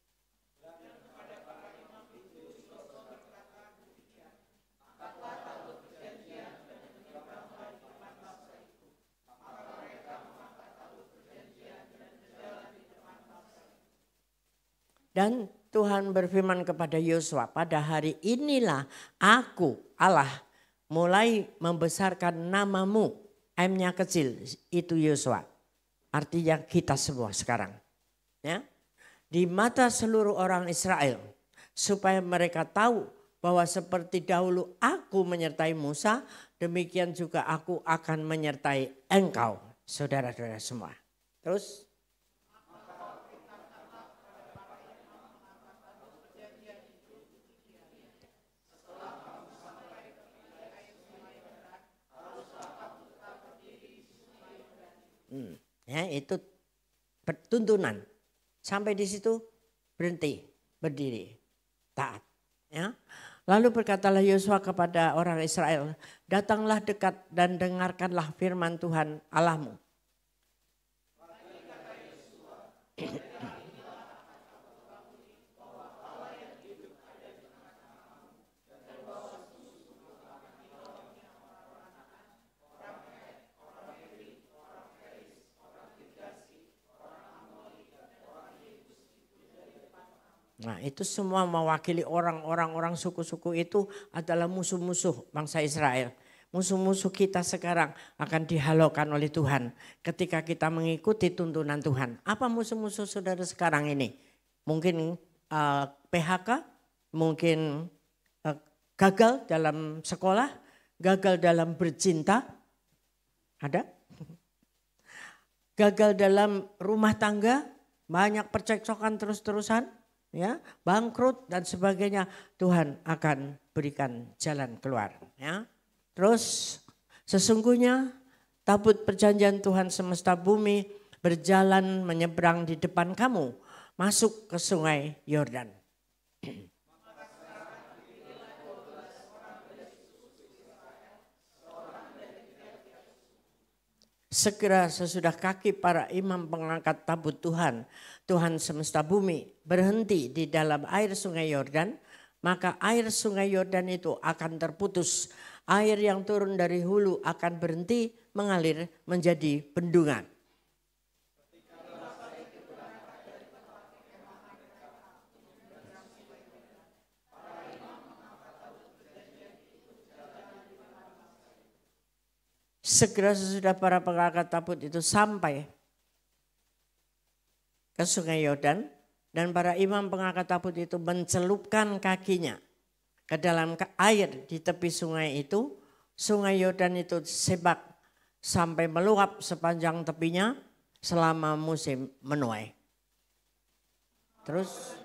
Speaker 3: Dan Tuhan berfirman kepada Yosua, pada hari inilah aku Allah mulai membesarkan namamu. M-nya kecil, itu Yosua. Artinya kita semua sekarang. Ya, di mata seluruh orang Israel. Supaya mereka tahu bahwa seperti dahulu aku menyertai Musa, demikian juga aku akan menyertai engkau, saudara-saudara semua. Terus. Ya, itu tuntunan. Sampai di situ berhenti, berdiri, taat. Ya. Lalu berkatalah Yosua kepada orang Israel, datanglah dekat dan dengarkanlah firman Tuhan Allahmu. Nah itu semua mewakili orang suku-suku itu adalah musuh-musuh bangsa Israel. Musuh-musuh kita sekarang akan dihalaukan oleh Tuhan ketika kita mengikuti tuntunan Tuhan. Apa musuh-musuh saudara sekarang ini? Mungkin PHK, mungkin gagal dalam sekolah, gagal dalam bercinta, ada? Gagal dalam rumah tangga, banyak percekcokan terus-terusan. Ya, bangkrut dan sebagainya, Tuhan akan berikan jalan keluar. Ya, terus sesungguhnya tabut perjanjian Tuhan semesta bumi berjalan menyeberang di depan kamu, masuk ke sungai Yordan. Segera sesudah kaki para imam pengangkat tabut Tuhan, Tuhan semesta bumi berhenti di dalam air sungai Yordan, maka air sungai Yordan itu akan terputus. Air yang turun dari hulu akan berhenti mengalir menjadi bendungan. Segera sesudah para pengangkat tabut itu sampai ke sungai Yordan dan para imam pengangkat tabut itu mencelupkan kakinya ke dalam air di tepi sungai itu. Sungai Yordan itu sebak sampai meluap sepanjang tepinya selama musim menuai. Terus.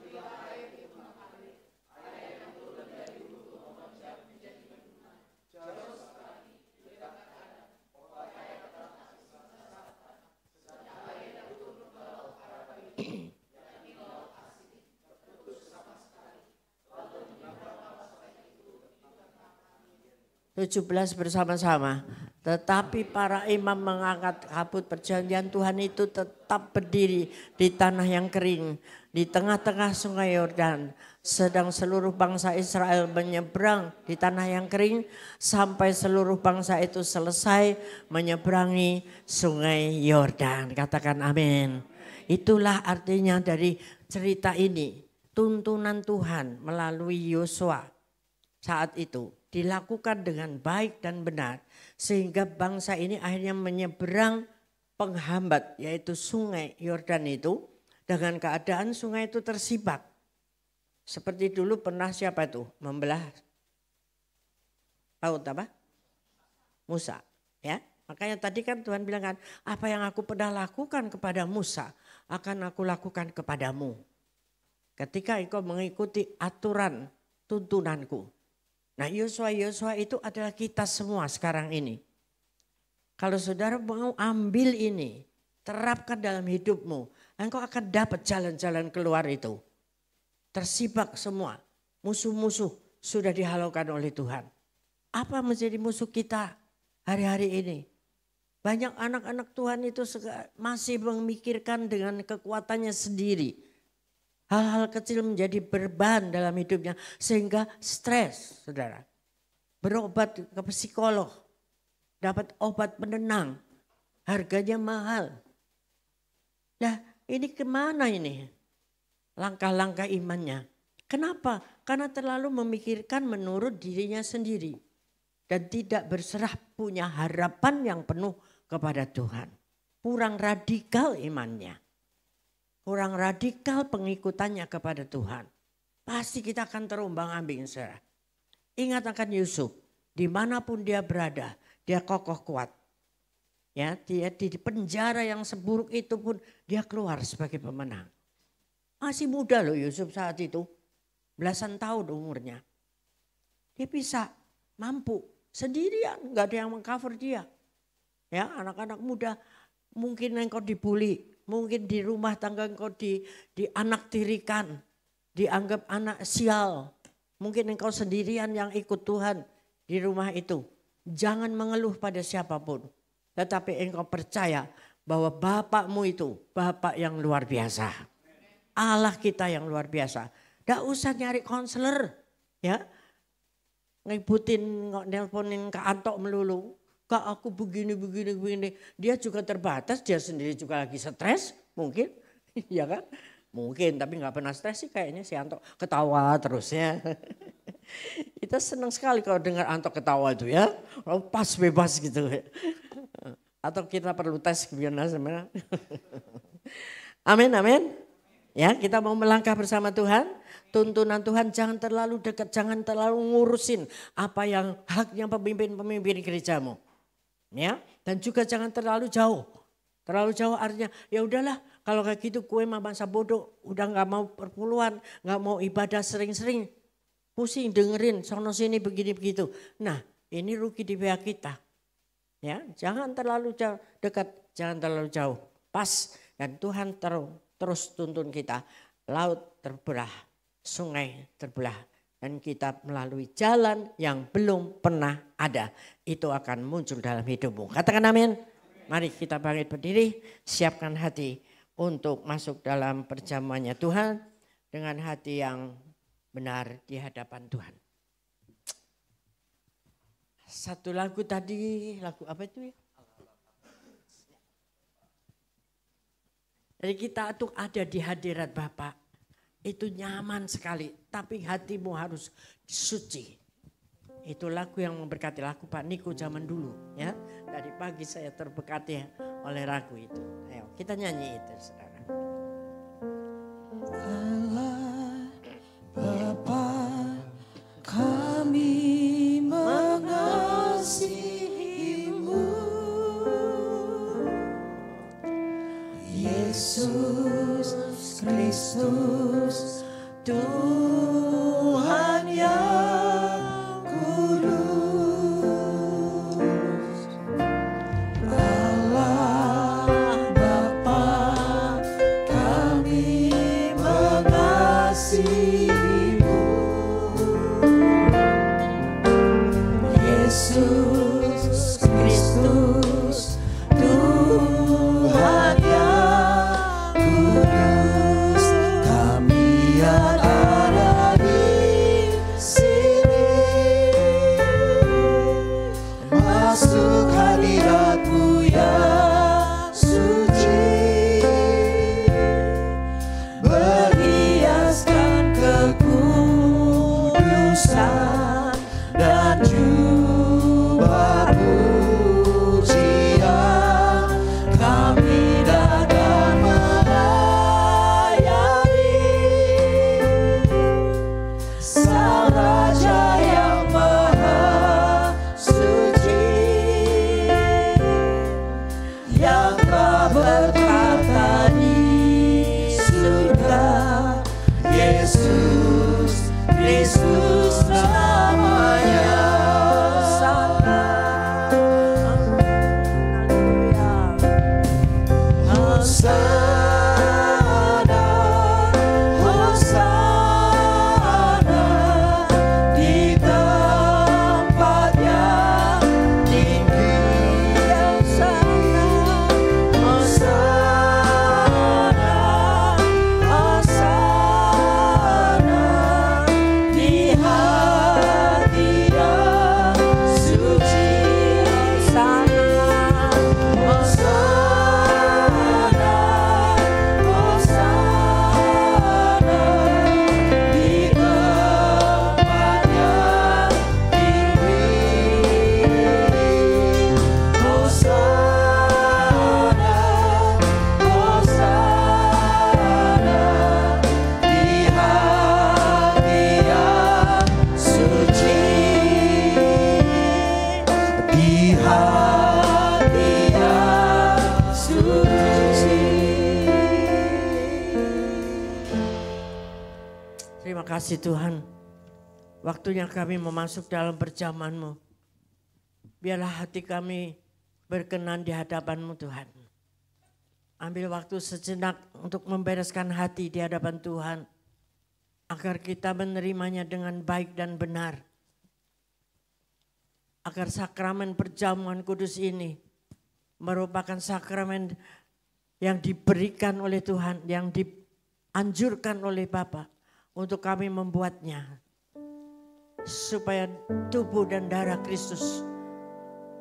Speaker 3: Tujuh 17 bersama-sama. Tetapi para imam mengangkat kabut perjanjian Tuhan itu tetap berdiri di tanah yang kering, di tengah-tengah sungai Yordan. Sedang seluruh bangsa Israel menyeberang di tanah yang kering sampai seluruh bangsa itu selesai menyeberangi sungai Yordan. Katakan amin. Itulah artinya dari cerita ini. Tuntunan Tuhan melalui Yosua saat itu dilakukan dengan baik dan benar. Sehingga bangsa ini akhirnya menyeberang penghambat yaitu sungai Yordan itu. Dengan keadaan sungai itu tersibak. Seperti dulu pernah siapa itu membelah laut apa? Musa. Ya, makanya tadi kan Tuhan bilang kan, apa yang aku pernah lakukan kepada Musa akan aku lakukan kepadamu. Ketika engkau mengikuti aturan tuntunanku. Nah Yosua itu adalah kita semua sekarang ini. Kalau saudara mau ambil ini, terapkan dalam hidupmu, engkau akan dapat jalan-jalan keluar itu. Tersibak semua, musuh-musuh sudah dihalaukan oleh Tuhan. Apa menjadi musuh kita hari-hari ini? Banyak anak-anak Tuhan itu masih memikirkan dengan kekuatannya sendiri. Hal-hal kecil menjadi beban dalam hidupnya sehingga stres, saudara. Berobat ke psikolog, dapat obat penenang, harganya mahal. Nah ini kemana ini langkah-langkah imannya? Kenapa? Karena terlalu memikirkan menurut dirinya sendiri. Dan tidak berserah punya harapan yang penuh kepada Tuhan. Kurang radikal imannya. Kurang radikal pengikutannya kepada Tuhan. Pasti kita akan terombang ambing, saudara. Ingat akan Yusuf, dimanapun dia berada, dia kokoh kuat. Ya, dia di penjara yang seburuk itu pun dia keluar sebagai pemenang. Masih muda loh Yusuf saat itu, belasan tahun umurnya. Dia bisa mampu sendirian, nggak ada yang mengcover dia. Ya, anak-anak muda mungkin engkau dibully. Mungkin di rumah tangga engkau dianaktirikan, dianggap anak sial. Mungkin engkau sendirian yang ikut Tuhan di rumah itu. Jangan mengeluh pada siapapun. Tetapi engkau percaya bahwa Bapakmu itu Bapak yang luar biasa. Allah kita yang luar biasa. Gak usah nyari konselor. Ya, ngibutin, nelponin ke Antok melulu. Kak aku begini. Dia juga terbatas, dia sendiri juga lagi stres mungkin. Ya kan? Mungkin tapi gak pernah stres sih kayaknya si Antok. Ketawa terus ya. Kita senang sekali kalau dengar Antok ketawa itu ya. Pas bebas gitu. Atau kita perlu tes gimana sebenarnya. Amin, amin. Ya kita mau melangkah bersama Tuhan. Tuntunan Tuhan jangan terlalu dekat, jangan terlalu ngurusin apa yang haknya pemimpin gerejamu. Ya, dan juga jangan terlalu jauh. Terlalu jauh artinya ya udahlah kalau kayak gitu kue mah bangsa bodoh. Udah gak mau perpuluhan, gak mau ibadah sering-sering. Pusing dengerin sono sini begini begitu. Nah ini rugi di pihak kita. Ya, jangan terlalu jauh, dekat, jangan terlalu jauh. Pas dan Tuhan terus tuntun kita. Laut terbelah, sungai terbelah. Dan kita melalui jalan yang belum pernah ada. Itu akan muncul dalam hidupmu. Katakan amin. Mari kita bangkit berdiri. Siapkan hati untuk masuk dalam perjamuannya Tuhan. Dengan hati yang benar di hadapan Tuhan. Satu lagu tadi, lagu apa itu ya? Jadi kita tuh ada di hadirat Bapa. Itu nyaman sekali, tapi hatimu harus suci. Itu lagu yang memberkati, lagu Pak Niko zaman dulu ya. Dari pagi saya terberkati oleh lagu itu. Ayo kita nyanyi itu saudara.
Speaker 2: Allah Bapa kami mengasihi-Mu. Yesus Kristus Tuhan yang kudus. Allah Bapa kami mengasihi-Mu. Yesus Kristus pujian dan jubah pujian kami datang melayani Sang Raja yang Maha Suci yang telah berkata di surga, Yesus Kristus namanya. Hosana, Hosana di tempat yang tinggi yang sana. Hosana, Hosana di hati yang suci sana. Hosana, Hosana di tempat yang tinggi. Hosana, Hosana di hati yang suci, di hati yang suci. Terima kasih Tuhan, waktunya kami memasuk dalam perjamuan-Mu. Biarlah hati kami berkenan di hadapan-Mu Tuhan. Ambil waktu sejenak untuk membereskan hati di hadapan Tuhan, agar kita menerimanya dengan baik dan benar. Agar sakramen perjamuan kudus ini merupakan sakramen yang diberikan oleh Tuhan, yang dianjurkan oleh Bapa untuk kami membuatnya. Supaya tubuh dan darah Kristus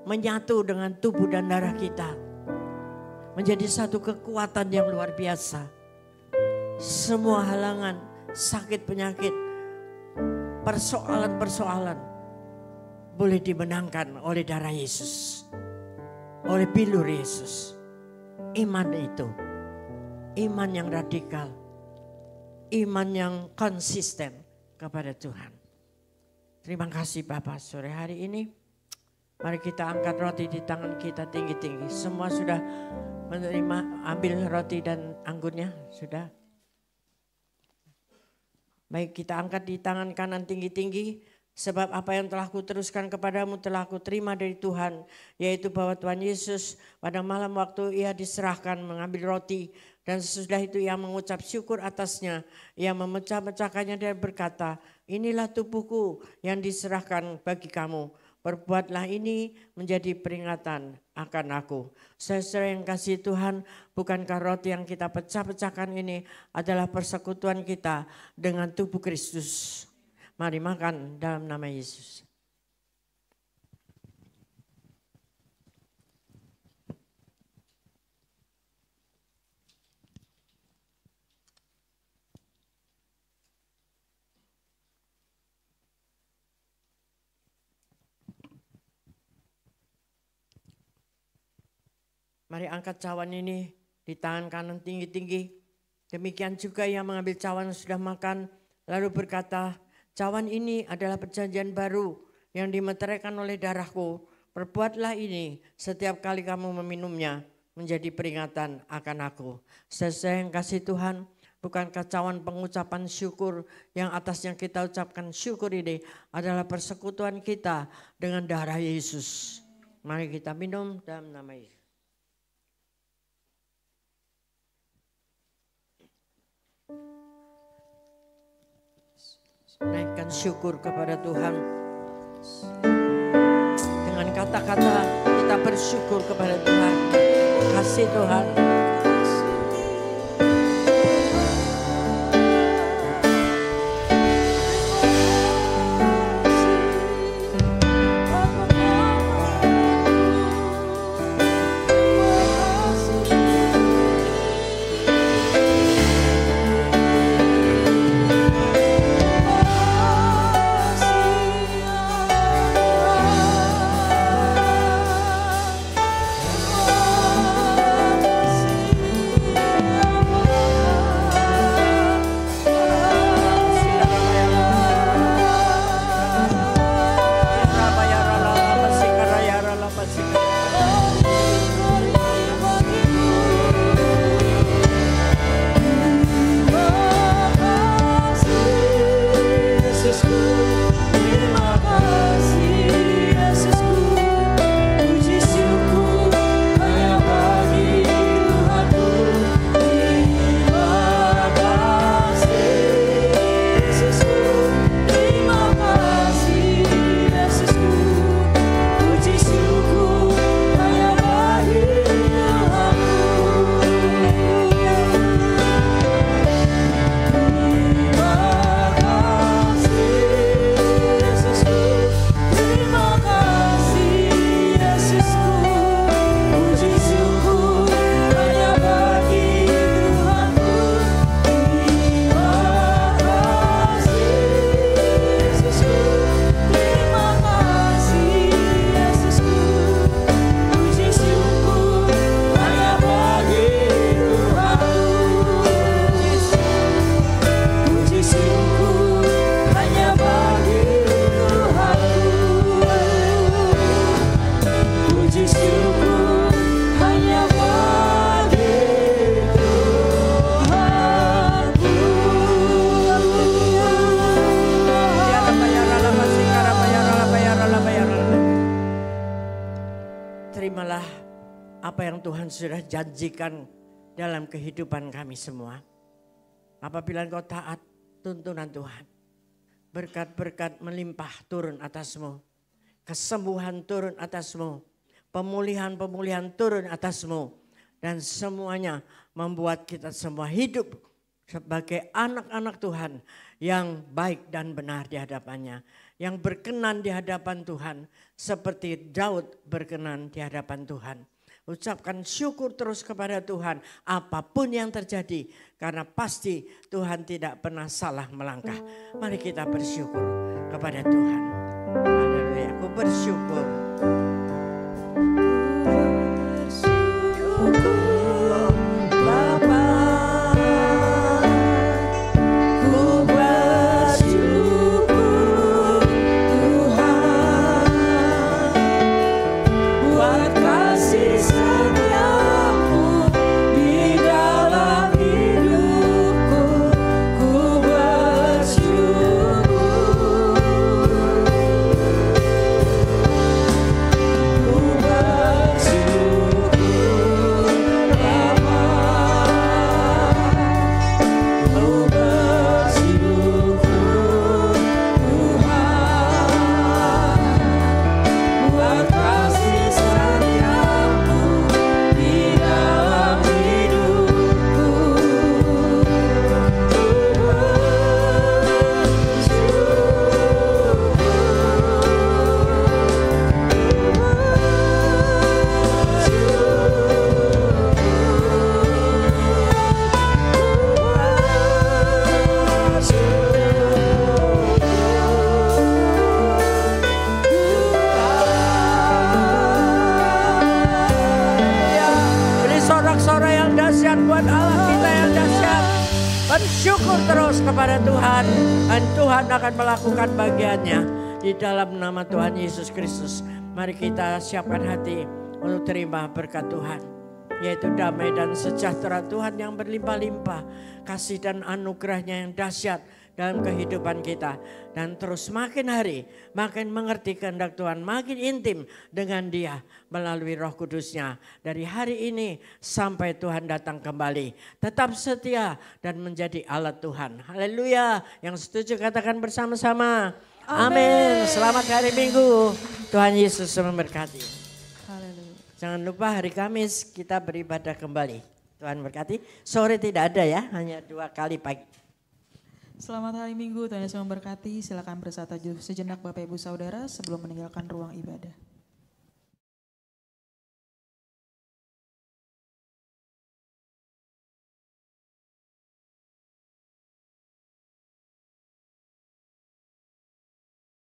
Speaker 2: menyatu dengan tubuh dan darah kita. Menjadi satu kekuatan yang luar biasa. Semua halangan, sakit penyakit, persoalan-persoalan boleh dimenangkan oleh darah Yesus. Oleh bilur Yesus. Iman itu, iman yang radikal, iman yang konsisten kepada Tuhan. Terima kasih Bapak sore hari ini. Mari kita angkat roti di tangan kita tinggi-tinggi. Semua sudah menerima, ambil roti dan anggurnya, sudah. Baik, kita angkat di tangan kanan tinggi-tinggi. Sebab apa yang telah kuteruskan kepadamu telah kuterima dari Tuhan. Yaitu bahwa Tuhan Yesus pada malam waktu ia diserahkan mengambil roti. Dan sesudah itu ia mengucap syukur atasnya. Ia memecah-mecahkannya dan berkata, inilah tubuhku yang diserahkan bagi kamu. Perbuatlah ini menjadi peringatan akan aku. Saudara yang kasih Tuhan, bukankah roti yang kita pecah-pecahkan ini adalah persekutuan kita dengan tubuh Kristus. Mari makan dalam nama Yesus. Mari angkat cawan ini di tangan kanan tinggi-tinggi. Demikian juga yang mengambil cawan sudah makan lalu berkata, cawan ini adalah perjanjian baru yang dimeteraikan oleh darahku. Perbuatlah ini setiap kali kamu meminumnya menjadi peringatan akan aku. Saya yang kasih Tuhan, bukankah cawan pengucapan syukur yang atasnya kita ucapkan syukur ini adalah persekutuan kita dengan darah Yesus. Mari kita minum dalam nama Yesus. Naikkan syukur kepada Tuhan. Dengan kata-kata kita bersyukur kepada Tuhan. Kasih Tuhan. apa yang Tuhan sudah janjikan dalam kehidupan kami semua. Apabila engkau taat tuntunan Tuhan, berkat-berkat melimpah turun atasmu, kesembuhan turun atasmu, pemulihan-pemulihan turun atasmu, dan semuanya membuat kita semua hidup sebagai anak-anak Tuhan yang baik dan benar di hadapannya, yang berkenan di hadapan Tuhan seperti Daud berkenan di hadapan Tuhan. Ucapkan syukur terus kepada Tuhan apapun yang terjadi, karena pasti Tuhan tidak pernah salah melangkah. Mari kita bersyukur kepada Tuhan. Haleluya, aku bersyukur. Bersyukur terus kepada Tuhan, dan Tuhan akan melakukan bagiannya di dalam nama Tuhan Yesus Kristus. Mari kita siapkan hati untuk terima berkat Tuhan, yaitu damai dan sejahtera Tuhan yang berlimpah-limpah, kasih dan anugerahnya yang dahsyat dalam kehidupan kita, dan terus makin hari makin mengerti kehendak Tuhan, makin intim dengan Dia melalui Roh Kudus-Nya dari hari ini sampai Tuhan datang kembali. Tetap setia dan menjadi alat Tuhan. Haleluya. Yang setuju katakan bersama-sama. Amin. Selamat hari Minggu. Tuhan Yesus memberkati.
Speaker 5: Haleluya.
Speaker 2: Jangan lupa hari Kamis kita beribadah kembali. Tuhan berkati. Sore tidak ada ya, hanya 2 kali pagi.
Speaker 5: Selamat hari Minggu, Tuhan Yesus memberkati. Silakan bersatu sejenak Bapak Ibu Saudara sebelum meninggalkan ruang ibadah.